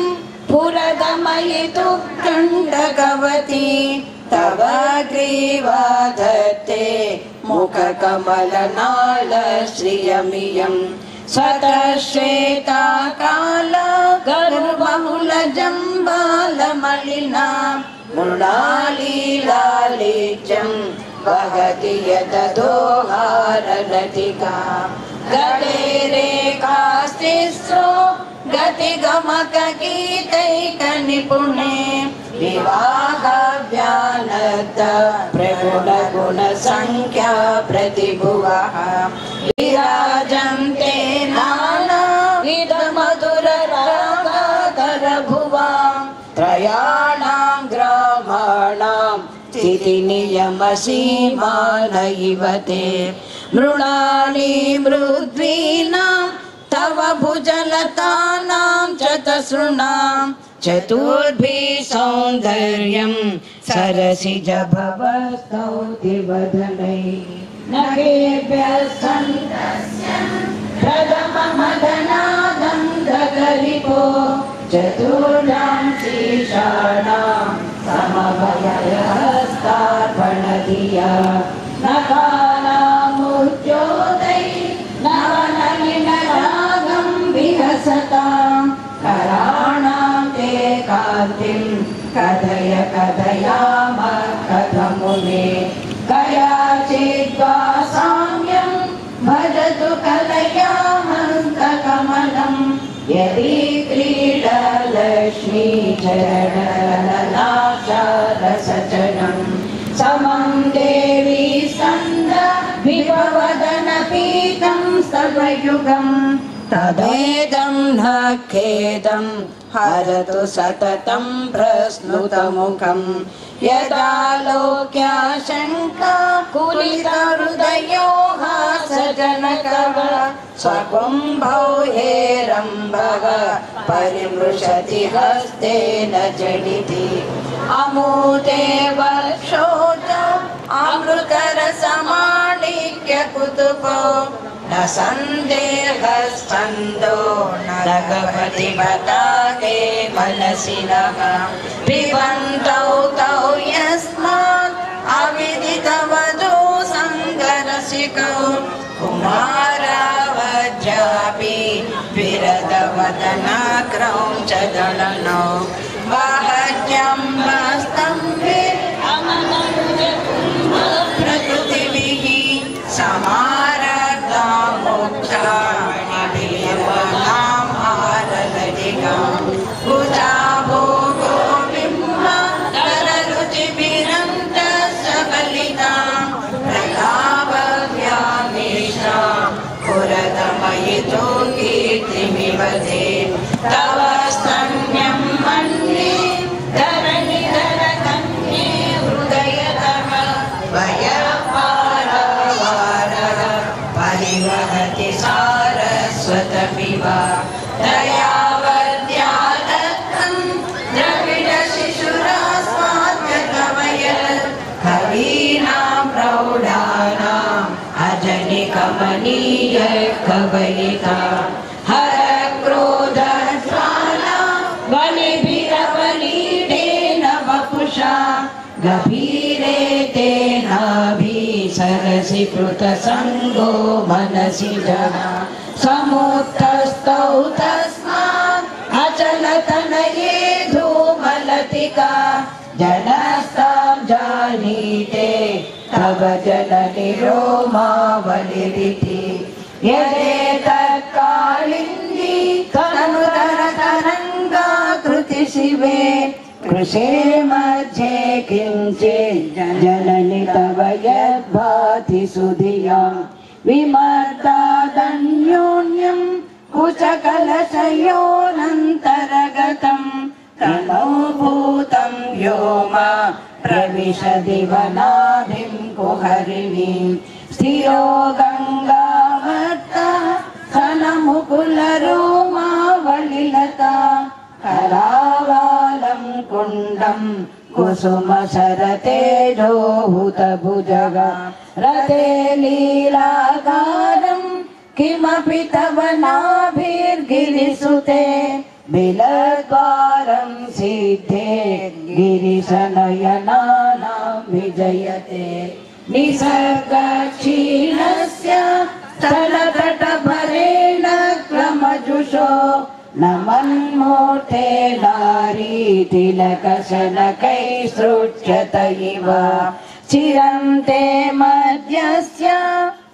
पुरगमयितु खण्डकवती तव ग्रीवा धत्ते मुखकमलनालश्रियमियं स्वतश्वेता काल गर्वहुलजम्बालमलिना मृणालीलालित्यं वहति यतदोहारलतिका गले रेखास्तिस्रो गतिगमकगीतैकनिपुणे विवाहव्यानत प्रगुणगुणसङ्ख्या प्रतिभुवः विराजन्ते नानाविधमधुररागाधरभुवा त्रयाणां ग्रामाणां स्थितिनियमसीमानैव ते मृणाली मृद्वीनां तव भुजलतानां चतसृणां चतुर्भिः सौन्दर्यं सरसिजभवस्तौतिवदनैः नखेभ्यः सन्तस्यं प्रथममदनादं दगरिपो चतुर्णां शीर्षाणां समभयहस्तार्पणधिया नकानामुद्योतै नवनलिनरागं विहसतां कराणां ते कान्तिं कथय कथयामः कथमुने कयाचिद्वा साम्यं भजतु कलयामन्तकमलं यदि क्रीडलक्ष्मी चरणललाशारसचनं समं देवी स्कन्द विभवदनपीतं स्तवयुगं तदेदं न खेदं हरतु सततं प्रस्नुतमुखं यदा लोक्याशङ्का कुलितहृदयो हासजनकः स्वकुम्भौ हेरम्बः परिमृशति हस्तेन जडिति अमूते वर्षोजौ अमृतरसमाणिक्य कुतुपो न सन्देहस्पन्दो न भगवति बताके मनसि नः पिबन्तौ तौ यस्मात् अविदितवधू सङ्गरसिकौ कुमारावज्रापि विरदवदना क्रौञ्चदलनौ बाह्यम्बस्तम्भे प्रकृतिभिः समारब्धा मोक्षा भुजा भोगो बिम्बा कररुचिभिरन्तः सबलितां प्रलाभव्यामिष्टा पुरतमयितो कीर्तिमिव ते तव स्तन्यं मन्ये धरणिधरकन्ये हृदयतः वयपारवारः परिवहति सारस्वतमिव दयावद्यादत्तं द्रविडशिशुरास्वाद्गतवयत् कवीनां प्रौढानाम् अजनिकमनीय कवयिता हर क्रोधज्वाला बलिभिरवलीडेन वपुषा गभीरे तेनाभिसरसि कृतसङ्गो मनसि जना समुत्थस्थौ तस्मात् अचलतनये धूमलतिका जनस्तां जानीते तव जननि रोमावलिरिति यदेतत्कालिन्दी तनुतरतरङ्गाकृति शिवे कृशे मध्ये किञ्चित् जननि तव यद्भाति सुधिया विमर्दादन्योन्यं कुचकलशयोऽनन्तरगतं तनोभूतं व्योमा प्रविशदिवनाभिं कुहरिणीं स्थिरो गङ्गावर्ता खनमुकुलरोमावलिलता करावालं कुण्डं कुसुमशरतेजोहुतभुजगा रते लीलागारं किमपि तव नाभिर्ग गिरिसुते बिलद्वारं सिद्धे गिरिशनयनानां विजयते निसर्गक्षीणस्य स्थलतटभरेण क्रमजुषो नमन्मूर्ते नारीतिलकशनकैसृज्यत इव चिरन्ते मध्यस्य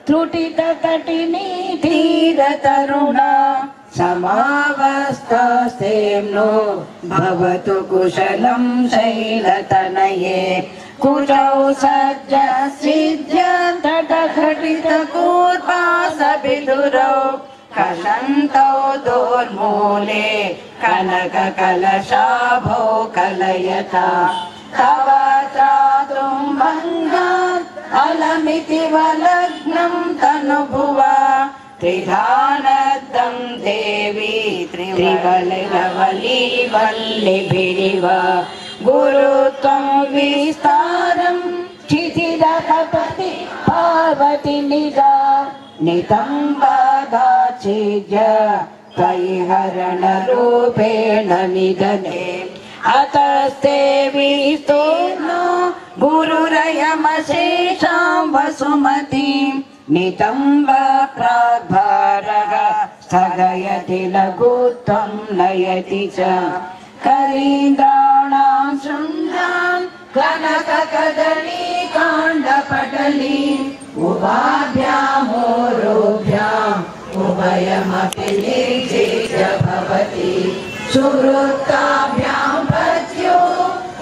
त्रुटितकटिनी धीरतरुणा समावस्थास्तेम्नो भवतु कुशलं शैलतनये कुचौ सज्जसिद्ध्य तटघटितकूर्पासविदुरौ कषन्तौ दोर्मूले कनककलशाभौ कलयता तव त्रातुं भङ्गात् अलमिति वलग्नं तनुभुवा त्रिधानदं देवी त्रिवलिवल्लिभिरिव गुरुत्वं विस्तारं क्षितिदपति पार्वती निजा नितम्बादाचिज्य त्वयि हरणरूपेण निधने अतस्ते विस्तूर्णो गुरुरयमशेषां वसुमतीं नितम्ब प्राग्भारः स्थगयति लघुत्वं नयति च करीन्द्राणां शृङ्गान् कनककदलीकाण्डपटलीम् उभाभ्यामोरुभ्याम् उभयमपि निर्जित्य भवति सुवृत्ताभ्यां पत्यो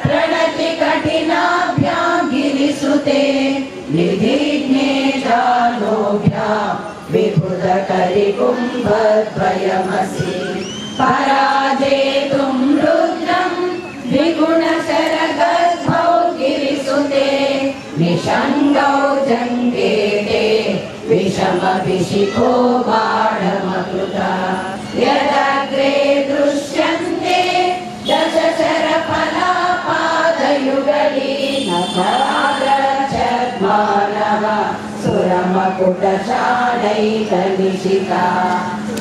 प्रणति कठिनाभ्यां गिरिसुते निधिज्ञे जालोभ्यां विबुधकरिकुम्भद्वयमसि पराजेतुं रुद्रं द्विगुणशरगर्भौ गिरिसुते निषङ्गौ जङ्गेते विषमभिषिको बाणमकृता यदग्रे दृश्यन्ते दशशरफलापादयुगलीनमानः सुरमकुटशाढैकनिशिका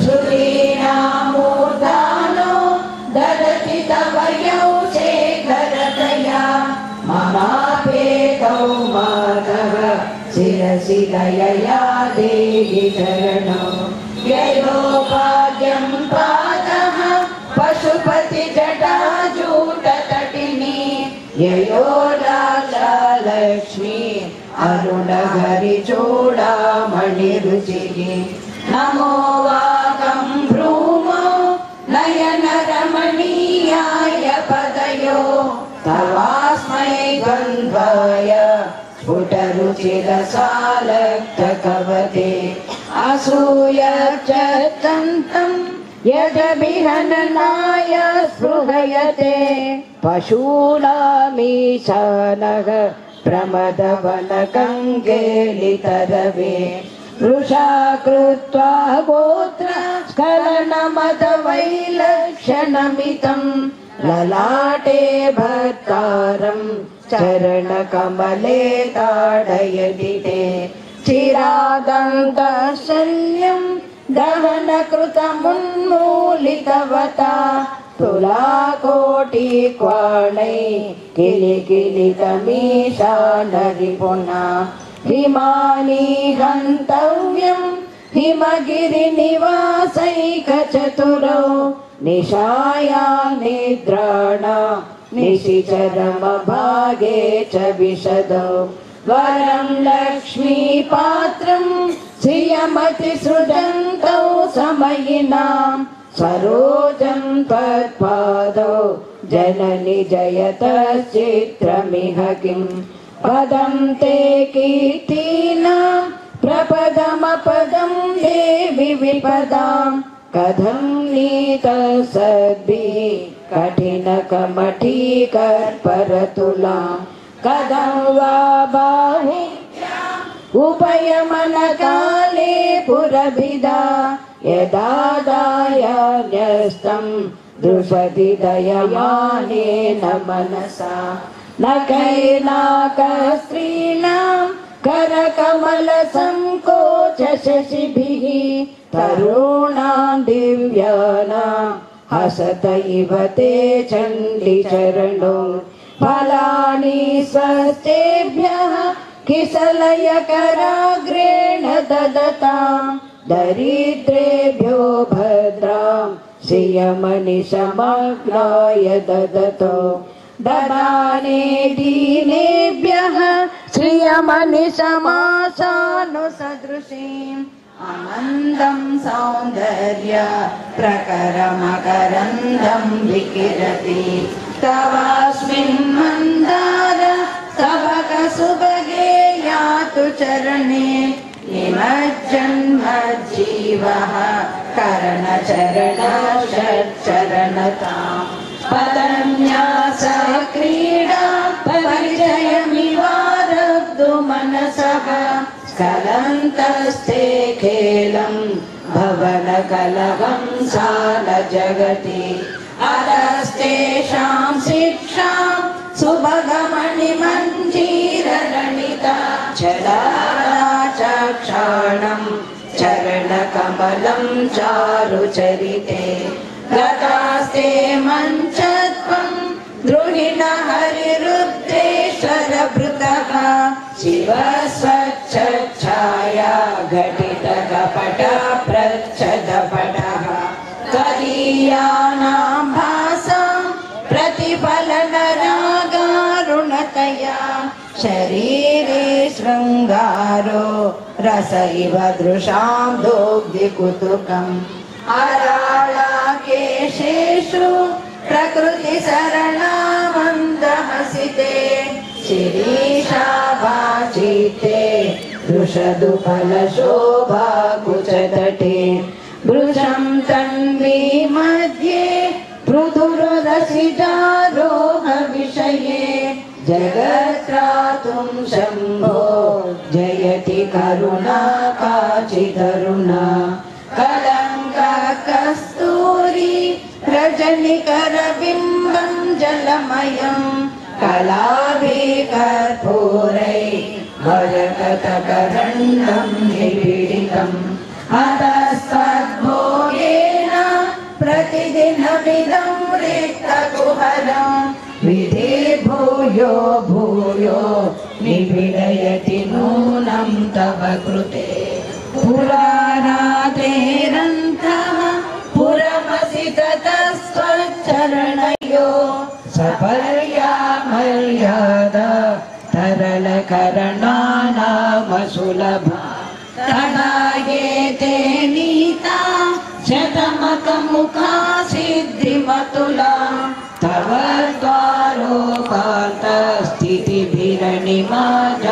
श्रुतीनामूर्धानो ददति तव यौषे शेखरतया ममापेतौ माधव शिरसि दयया देहि शरणौ ययोपाद्यं पादः पशुपति जटाजूटतटिनी ययोराशालक्ष्मी अरुणहरिचूडामणिरुचिः नमो वागं भ्रूमो नयनरमणीयाय पदयो तवास्मै गन्धाय स्फुटरुचिरसालक्तकवते असूयचतन्तं यदभिहननाय स्पृहयते पशूनामीशानः प्रमदवनकङ्गेलितरवे वृषा कृत्वा गोत्र स्खलनमदवैलक्षणमितं ललाटे भर्तारं चरणकमले ताडयति ते चिरादन्तशल्यं दहनकृतमुन्मूलितवता तुलाकोटिक्वाणै किलिकिलितमीशानरिपुना हिमानि गन्तव्यं हिमगिरिनिवासैकचतुरौ निशाया निद्राणा निशिचरमभागे च विशदौ वरं लक्ष्मीपात्रं श्रियमतिसृजन्तौ समयिनां सरोजं त्वत्पादौ जननि जयतश्चित्रमिह किं पदं ते कीर्तीनां प्रपदमपदं देवि विपदां कथं नीतसद्भिः कठिनकमठीकर्परतुलां कथं वा बाहुभ्याम् उपयमनकाले पुरभिदा यदा दायान्यस्तं दृशति दयमानेन मनसा न कैलाकस्त्रीणां करकमलसङ्कोचशशिभिः तरुणां दिव्यानां हसत इव ते चण्डीचरणो फलानि स्वस्तेभ्यः किसलयकराग्रेण ददतां दरिद्रेभ्यो भद्रां श्रियमनिशमग्नाय ददतो ददाने दीनेभ्यः श्रियमनिशमासानुसदृशीम् आनन्दं सौन्दर्य प्रकरमकरन्दं विकिरति तवास्मिन् मन्दार स्तबकसुभगे यातु चरणे निमज्जन्मज्जीवः करणचरणषट्चरणताम् पदन्यास क्रीडा परिचयमिवारब्धु मनसः स्खलन्तस्ते खेलं भवनकलहं साल जगति अरस्तेषां शिक्षां सुभगमणिमञ्जीररणिता चलाचक्षाणं चरणकमलं चारुचरिते गतास्ते मञ्चत्वं द्रुहिण हरिरुद्रेश्वरभृतः शिवस्वच्छाया घटितकपट प्रच्छदपटः कलीयानां भासां प्रतिफलनरागारुणतया शरीरे शृङ्गारो रस इव दृशां दोग्धिकुतुकम् अराळाकेशेषु प्रकृतिसरणामन्दहसिते शिरीषाभाचिते वृषदुफलशोभाकुचतटे वृषं तन्वी मध्ये पृथुररसिजारोहविषये जगत्रातुं शम्भो जयति करुणा काचिदरुणा कलङ्ककस्तूरी रजनिकरबिम्बं जलमयं कलाभिकर्पूरै भजकतकरण्डं निपीडितम् हतस्तद्भोगेन प्रतिदिनमिदं रिक्तकुहरं विधिर्भूयो भूयो निपीडयति नूनं तव कृते पुरारातेरन्तः पुरमसि ततस्त्वच्चरणयो सपर्या मर्यादा तरलकरणानामसुलभा तडायेते नीता शतमकमुखा सिद्धिमतुला तव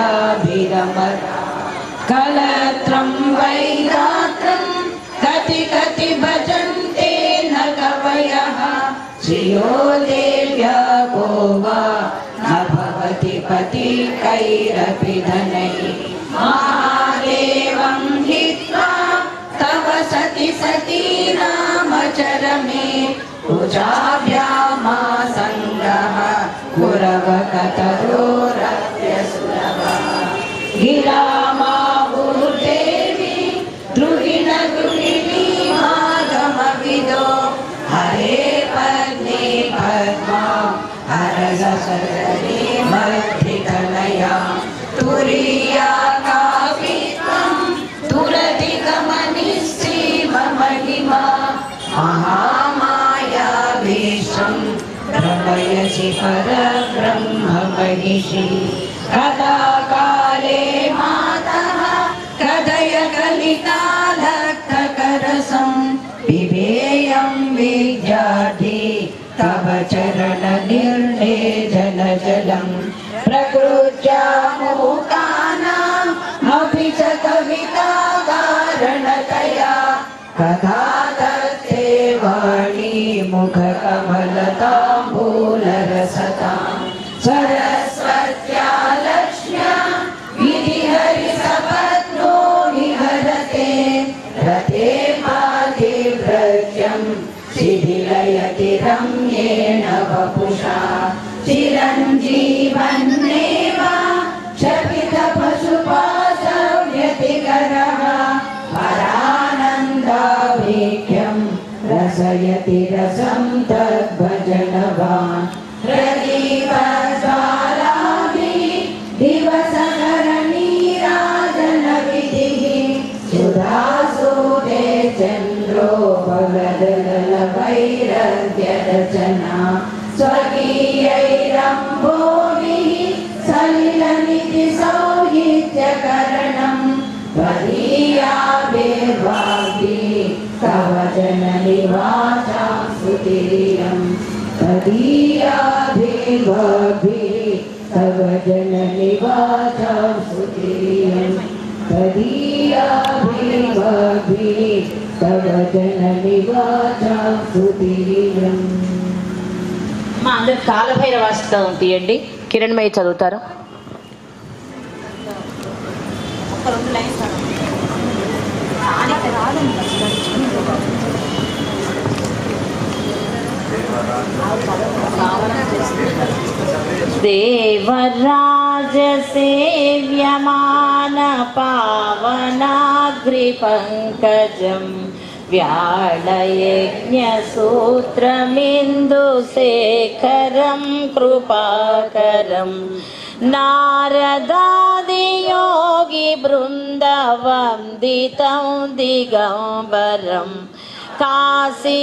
द्वारोपान्तस्थितिभिरणिमाजाभिरमरा कलत्रं वैरात्रं कति कति भजन्ते न कवयः श्रियो देव्या को वा न भवति पतिकैरपि धनैः महादेवं हित्वा तव सति सतीनामचरमे कुचाभ्यामासङ्गः कुरवकतरोरप्यसुलभः गिरामाहुर्देवी द्रुहिण गृहिणी मागमविदो हरे पद्मे पद्मा हरससरणे मध्यकलया तुरीया काव्यं तुरधिगमनिश्चीवमहिमा महामाया भीष्मं प्रभयसि परब्रह्म महिषी कदा काले मातः कदय कलितालक्तकरसं पिबेयं विद्यार्थी तव चरण निर्णेजन जलं प्रकृत्या मूकानाम् अपि च कविता कारणतया कदा दत्ते वाणी मुखकमलताम्बूलरसतां सरस्वत्या लक्ष्म्या विधिहरिसपत्नो विहरते रते पातिव्रत्यं शिथिलयति रम्येण वपुषा चिरञ्जीवन्नेव शपितपशुपाशव्यतिकरः परानन्द दर्शयति रसं तद्भजनवान् प्रदीपज्वालाभिः दिवसकरनीराजनविधिः सुधासूते चन्द्रो भगदलभैरव्यरचना स्वकीयैरम्भोभिः सलिलमिति सौहित्यकरणम् त्वदीयाभिर्भाग्भिः तव जननिवाचां स्तुतिरियम् त्वदीयाभिर्भाग्भिः तव जननिवाचां स्तुतिरियम् त्वदीयाभिर्भाग्भिः तव जननिवाचां स्तुतिरियम्. మా అందరు కాలభైరవాస్తవం తీయండి. కిరణ్మయ్య చదువుతారు. దేవరాజ సేవ్యమాన పావనాగ్రి పంకజం వ్యాళయజ్ఞసూత్రమిందుశేఖరం కృపాకరం నారదాదియోగి బృందవందితం దిగంబరం కాశికాపురాధినాథ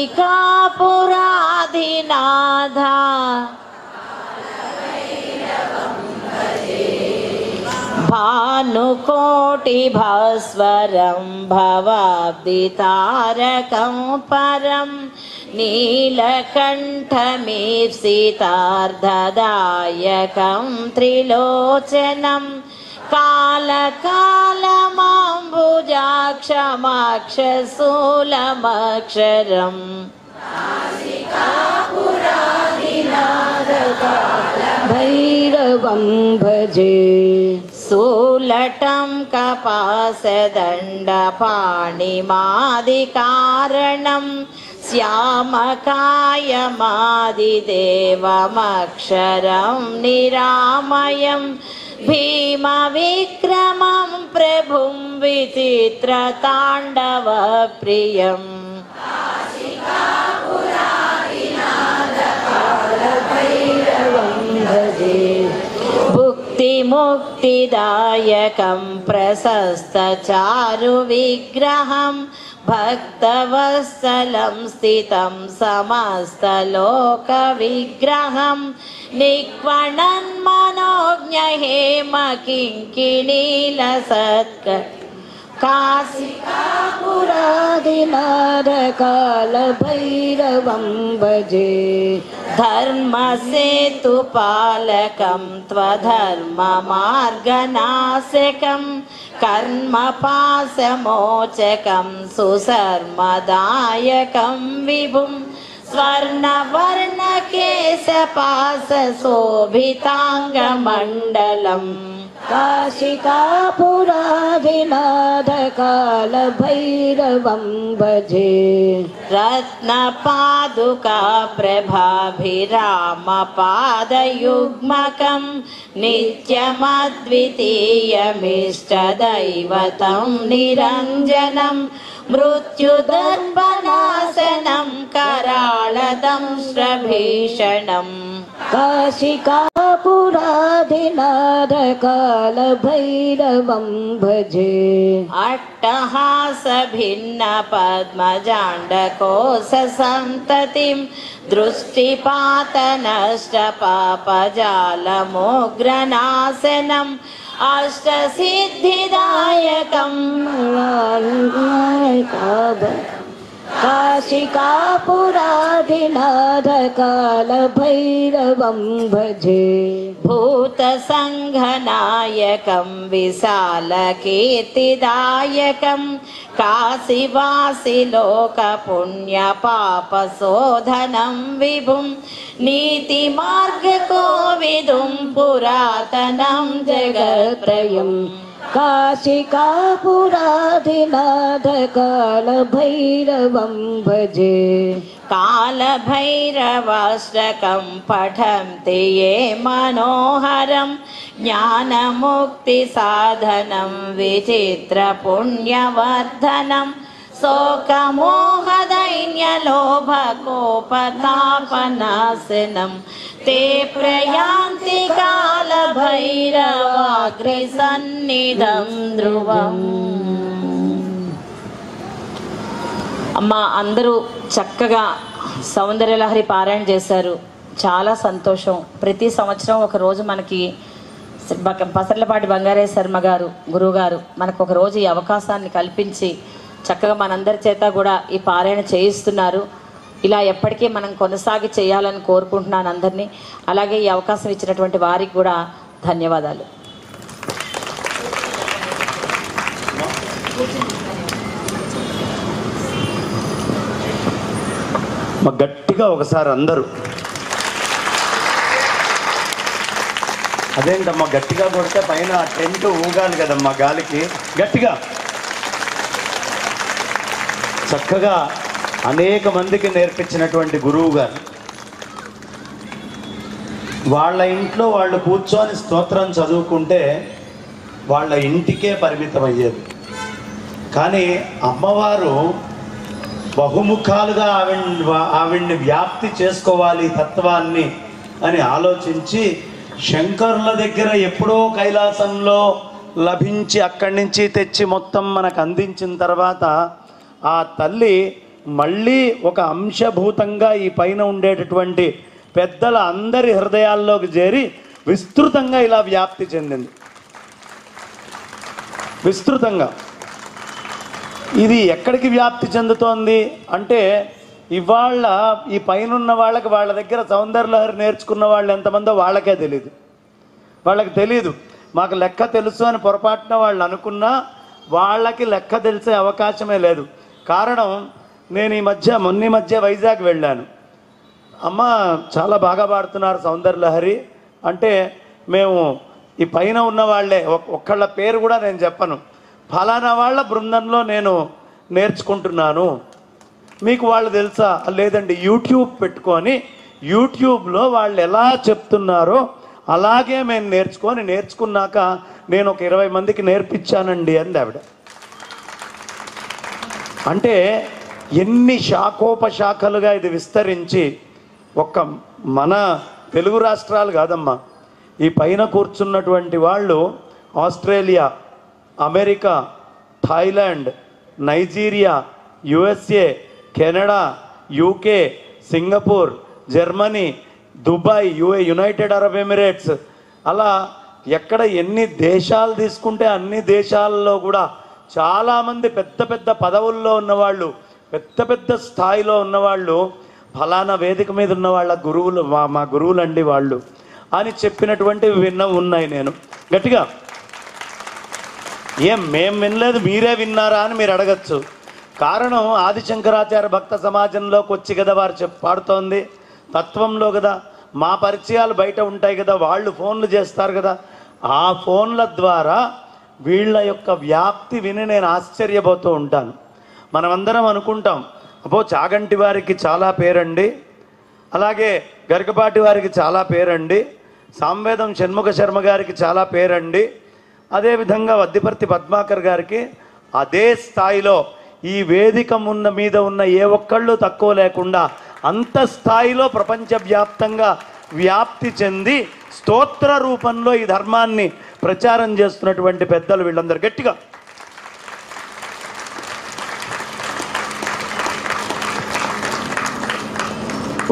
భానుకోటి భాస్వరం భవాబ్దితారకం పరం నీలకంఠమీప్సితార్ధదాయకం త్రిలోచనం కాలకాలమాంబుజాక్షమాక్షశూలమక్షరం భైరవం భజే శూలటం కపాసదండపాణిమాదికారణం శ్యామకాయమాదిదేవమక్షరం నిరామయం భీమవిక్రమం ప్రభుం విచిత్రతాండవప్రియం భుక్తిముక్తిదాయకం ప్రశస్తచారు విగ్రహం భక్తవత్సలం స్థితం సమస్తలోక విగ్రహం నిక్వణన్మనోజ్ఞహేమ కింకిణీలసత్క కాశికాపురాదినాథకాలభైరవం భజే ధర్మసేతుపాలకం త్వధర్మమార్గనాశకం కర్మపాశమోచకం సుశర్మదాయకం విభుం స్వర్ణవర్ణకేశపాశోభితాంగమండలం కాశికాపురాదినాథకాలభైరవం భజే రత్నపాదుకా ప్రభాభిరామపాదయుగ్మకం నిత్యమద్వితీయమిష్టదైవతం నిరంజనం మృత్యుదర్పనాశనం कराळदंष्ट्रभीषणम् काशिकापुराधिनाथकालभैरवं भजे अट्टहासभिन्नपद्मजाण्डकोशसन्ततिं दृष्टिपातनष्टपापजालमोग्रनाशनम् अष्टसिद्धिदायकं काशिकापुराधिनाथकालभैरवं भजे भूतसङ्घनायकं विशालकीर्तिदायकं काशीवासिलोकपुण्यपापशोधनं विभुं नीतिमार्गकोविदुं पुरातनं जगत्प्रयम् काशिकापुराधिनाथकालभैरवं भजे कालभैरवाष्टकं पठन्ति ये मनोहरं ज्ञानमुक्तिसाधनं विचित्रपुण्यवर्धनं शोकमोहदैन्यलोभकोपतापनाशनं ते प्रयान्ति कालभैरवाग्रसन्निधं ध्रुवम्. అమ్మ అందరూ చక్కగా సౌందర్యలహరి పారాయణ చేశారు. చాలా సంతోషం. ప్రతి సంవత్సరం ఒక రోజు మనకి పసర్లపాటి బంగారయ్య శర్మ గారు గురువు గారు మనకు ఒక రోజు ఈ అవకాశాన్ని కల్పించి చక్కగా మనందరి చేత కూడా ఈ పారాయణ చేయిస్తున్నారు. ఇలా ఎప్పటికీ మనం కొనసాగి చేయాలని కోరుకుంటున్నాను అందరినీ. అలాగే ఈ అవకాశం ఇచ్చినటువంటి వారికి కూడా ధన్యవాదాలు. గట్టిగా ఒకసారి అందరూ అదేంటమ్మా గట్టిగా కొడితే పైన టెంట్ ఊగాలి కదమ్మా గాలికి. గట్టిగా చక్కగా అనేక మందికి నేర్పించినటువంటి గురువు గారు వాళ్ళ ఇంట్లో వాళ్ళు కూర్చొని స్తోత్రం చదువుకుంటే వాళ్ళ ఇంటికే పరిమితం అయ్యేది. కానీ అమ్మవారు బహుముఖాలుగా ఆవిడ్ని వ్యాప్తి చేసుకోవాలి తత్వాన్ని అని ఆలోచించి శంకరుల దగ్గర ఎప్పుడో కైలాసంలో లభించి అక్కడి నుంచి తెచ్చి మొత్తం మనకు అందించిన తర్వాత ఆ తల్లి మళ్ళీ ఒక అంశభూతంగా ఈ పైన ఉండేటటువంటి పెద్దల అందరి హృదయాల్లోకి చేరి విస్తృతంగా ఇలా వ్యాప్తి చెందింది. విస్తృతంగా ఇది ఎక్కడికి వ్యాప్తి చెందుతోంది అంటే ఇవాళ ఈ పైన వాళ్ళకి వాళ్ళ దగ్గర సౌందర్యలహరి నేర్చుకున్న వాళ్ళు ఎంతమందో వాళ్ళకే తెలియదు. వాళ్ళకి తెలియదు. మాకు లెక్క తెలుసు అని పొరపాటున వాళ్ళు అనుకున్నా వాళ్ళకి లెక్క తెలిసే అవకాశమే లేదు. కారణం నేను మొన్న మధ్య వైజాగ్ వెళ్ళాను. అమ్మ చాలా బాగా పాడుతున్నారు సౌందర్యలహరి అంటే మేము ఈ పైన ఉన్న వాళ్ళే ఒక్కళ్ళ పేరు కూడా నేను చెప్పను, ఫలానా వాళ్ళ బృందంలో నేను నేర్చుకుంటున్నాను, మీకు వాళ్ళు తెలుసా? లేదండి, యూట్యూబ్ పెట్టుకొని యూట్యూబ్లో వాళ్ళు ఎలా చెప్తున్నారో అలాగే మేము నేర్చుకున్నాక నేను ఒక 20 మందికి నేర్పించానండి అంది ఆవిడ. అంటే ఎన్ని శాఖోపశాఖలుగా ఇది విస్తరించి ఒక్క మన తెలుగు రాష్ట్రాలు కాదమ్మా, ఈ పైన కూర్చున్నటువంటి వాళ్ళు Australia, America, Thailand, Nigeria, USA, Canada, UK, Singapore, Germany, Dubai, United Arab Emirates, అలా ఎక్కడ ఎన్ని దేశాలు తీసుకుంటే అన్ని దేశాలలో కూడా చాలామంది పెద్ద పెద్ద పదవుల్లో ఉన్నవాళ్ళు, పెద్ద పెద్ద స్థాయిలో ఉన్నవాళ్ళు ఫలానా వేదిక మీద ఉన్న వాళ్ళ గురువులు మా గురువులండి వాళ్ళు అని చెప్పినటువంటివి ఉన్నాయి. నేను గట్టిగా మేము వినలేదు మీరే విన్నారా అని మీరు అడగచ్చు. కారణం ఆదిశంకరాచార్య భక్త సమాజంలోకి వచ్చి కదా వారు పాడుతోంది, తత్వంలో కదా. మా పరిచయాలు బయట ఉంటాయి కదా, వాళ్ళు ఫోన్లు చేస్తారు కదా, ఆ ఫోన్ల ద్వారా వీళ్ళ యొక్క వ్యాప్తి విని నేను ఆశ్చర్యపోతూ ఉంటాను. మనమందరం అనుకుంటాం అబ్బో చాగంటి వారికి చాలా పేరండి, అలాగే గరికపాటి వారికి చాలా పేరండి, సాంవేదం షణ్ముఖ శర్మ గారికి చాలా పేరండి, అదేవిధంగా వద్దిపర్తి పద్మాకర్ గారికి అదే స్థాయిలో ఈ వేదిక మీద ఉన్న ఏ ఒక్కళ్ళు తక్కువ లేకుండా అంత స్థాయిలో ప్రపంచవ్యాప్తంగా వ్యాప్తి చెంది స్తోత్ర రూపంలో ఈ ధర్మాన్ని ప్రచారం చేస్తున్నటువంటి పెద్దలు వీళ్ళందరూ. గట్టిగా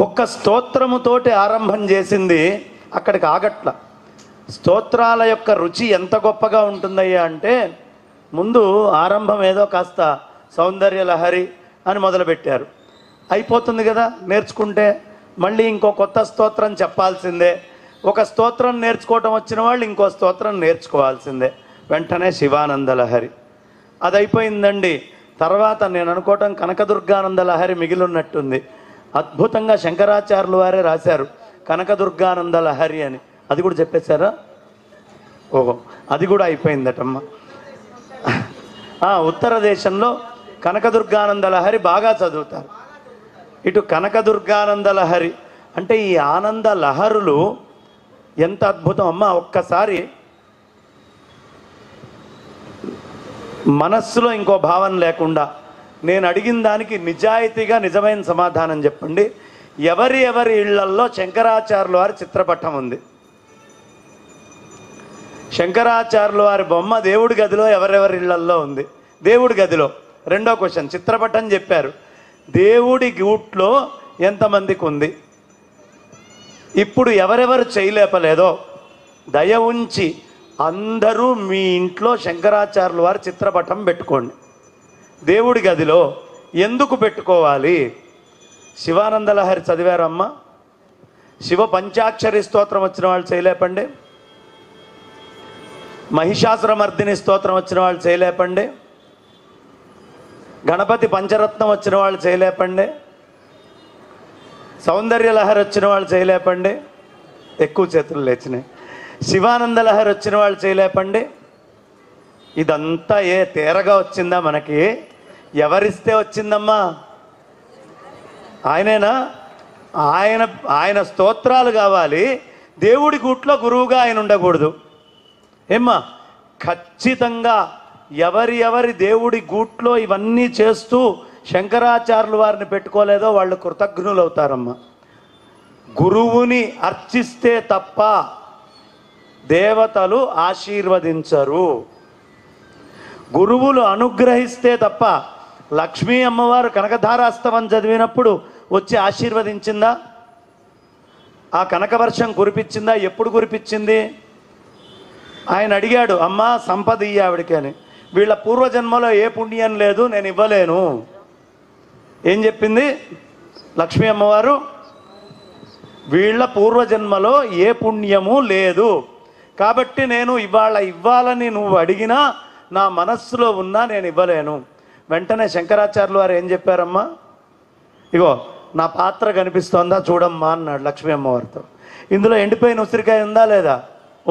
ఒక్క స్తోత్రముతోటి ఆరంభం చేసింది, అక్కడికి ఆగట్ల. స్తోత్రాల యొక్క రుచి ఎంత గొప్పగా ఉంటుందయ్యా అంటే ముందు ఆరంభం ఏదో కాస్త సౌందర్యలహరి అని మొదలుపెట్టారు, అయిపోతుంది కదా నేర్చుకుంటే, మళ్ళీ ఇంకో కొత్త స్తోత్రం చెప్పాల్సిందే, ఒక స్తోత్రం నేర్చుకోవటం వచ్చిన వాళ్ళు ఇంకో స్తోత్రం నేర్చుకోవాల్సిందే, వెంటనే శివానంద లహరి అది అయిపోయిందండి. తర్వాత నేను అనుకోవటం కనకదుర్గానంద లహరి మిగిలినట్టుంది. అద్భుతంగా శంకరాచార్యులు వారే రాశారు కనకదుర్గానంద లహరి అని, అది కూడా చెప్పేశారా? ఓహో, అది కూడా అయిపోయిందటమ్మా. ఉత్తర దేశంలో కనకదుర్గానంద లహరి బాగా చదువుతారు. ఇటు కనకదుర్గానంద లహరి అంటే ఈ ఆనంద లహరులు ఎంత అద్భుతం అమ్మ. ఒక్కసారి మనస్సులో ఇంకో భావన లేకుండా నేను అడిగిన దానికి నిజాయితీగా నిజమైన సమాధానం చెప్పండి. ఎవరి ఇళ్లల్లో శంకరాచార్యుల వారి చిత్రపటం ఉంది? శంకరాచార్యుల వారి బొమ్మ దేవుడి గదిలో ఎవరెవరి ఇళ్లల్లో ఉంది? దేవుడి గదిలో. రెండో క్వశ్చన్, చిత్రపటం చెప్పారు, దేవుడి గూట్లో ఎంతమందికి ఉంది? ఇప్పుడు ఎవరెవరు చేయలేపలేదో దయ ఉంచి అందరూ మీ ఇంట్లో శంకరాచార్యుల వారి చిత్రపటం పెట్టుకోండి. దేవుడి గదిలో ఎందుకు పెట్టుకోవాలి? శివానంద లహరి చదివారమ్మా? శివ పంచాక్షరి స్తోత్రం వచ్చిన వాళ్ళు చేయలేపండి. మహిషాసురమర్దిని స్తోత్రం వచ్చిన వాళ్ళు చేయలేపండి. గణపతి పంచరత్నం వచ్చిన వాళ్ళు చేయలేపండి. సౌందర్య లహరి వచ్చిన వాళ్ళు చేయలేపండి. ఎక్కువ చేతులు లేచినాయి. శివానంద లహరి వచ్చిన వాళ్ళు చేయలేపండి. ఇదంతా తేరగా వచ్చిందా మనకి? ఎవరిస్తే వచ్చిందమ్మా? ఆయనేనా? ఆయన స్తోత్రాలు కావాలి. దేవుడి గూట్లో గురువుగా ఆయన ఉండకూడదు. ఏమ్మా? ఖచ్చితంగా ఎవరి దేవుడి గూట్లో ఇవన్నీ చేస్తూ శంకరాచార్యుల వారిని పెట్టుకోలేదో వాళ్ళు కృతజ్ఞులు అవుతారమ్మా. గురువుని అర్చిస్తే తప్ప దేవతలు ఆశీర్వదించరు. గురువులు అనుగ్రహిస్తే తప్ప. లక్ష్మీ అమ్మవారు కనకధారాస్తవం చదివినప్పుడు వచ్చి ఆశీర్వదించిందా? ఆ కనకవర్షం కురిపించిందా? ఎప్పుడు కురిపించింది? ఆయన అడిగాడు, అమ్మా సంపద ఇయ్యి ఆవిడికి అని. వీళ్ళ పూర్వజన్మలో ఏ పుణ్యం లేదు, నేను ఇవ్వలేను. ఏం చెప్పింది లక్ష్మీ అమ్మవారు? వీళ్ళ పూర్వజన్మలో ఏ పుణ్యము లేదు, కాబట్టి నేను ఇవ్వాలని నువ్వు అడిగినా నా మనస్సులో ఉన్నా నేను ఇవ్వలేను. వెంటనే శంకరాచార్యుల వారు ఏం చెప్పారమ్మా? ఇగో నా పాత్ర కనిపిస్తోందా చూడమ్మా అన్నాడు లక్ష్మీ అమ్మవారితో. ఇందులో ఎండిపోయిన ఉసిరికాయ ఉందా లేదా?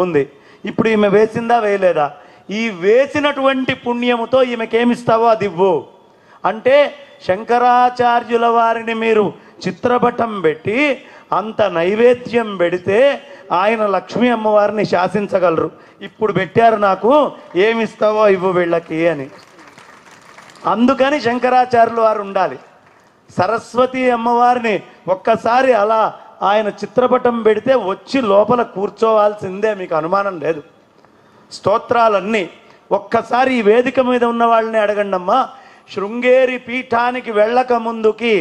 ఉంది. ఇప్పుడు ఈమె వేసిందా వేయలేదా? ఈ వేసినటువంటి పుణ్యముతో ఈమెకేమిస్తావో అది ఇవ్వు అంటే శంకరాచార్యుల వారిని మీరు చిత్రపటం పెట్టి అంత నైవేద్యం పెడితే ఆయన లక్ష్మీ అమ్మవారిని శాసించగలరు. ఇప్పుడు పెట్టారు నాకు, ఏమిస్తావో ఇవ్వు వీళ్ళకి అని. అందుకని శంకరాచార్యుల వారు ఉండాలి. సరస్వతి అమ్మవారిని ఒక్కసారి అలా ఆయన చిత్రపటం పెడితే వచ్చి లోపల కూర్చోవాల్సిందే, మీకు అనుమానం లేదు. స్తోత్రాలన్నీ ఒక్కసారి ఈ వేదిక మీద ఉన్న వాళ్ళని అడగండి అమ్మా. శృంగేరి పీఠానికి వెళ్ళక ముందుకి,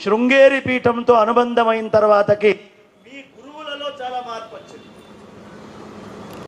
శృంగేరి పీఠంతో అనుబంధమైన తర్వాతకి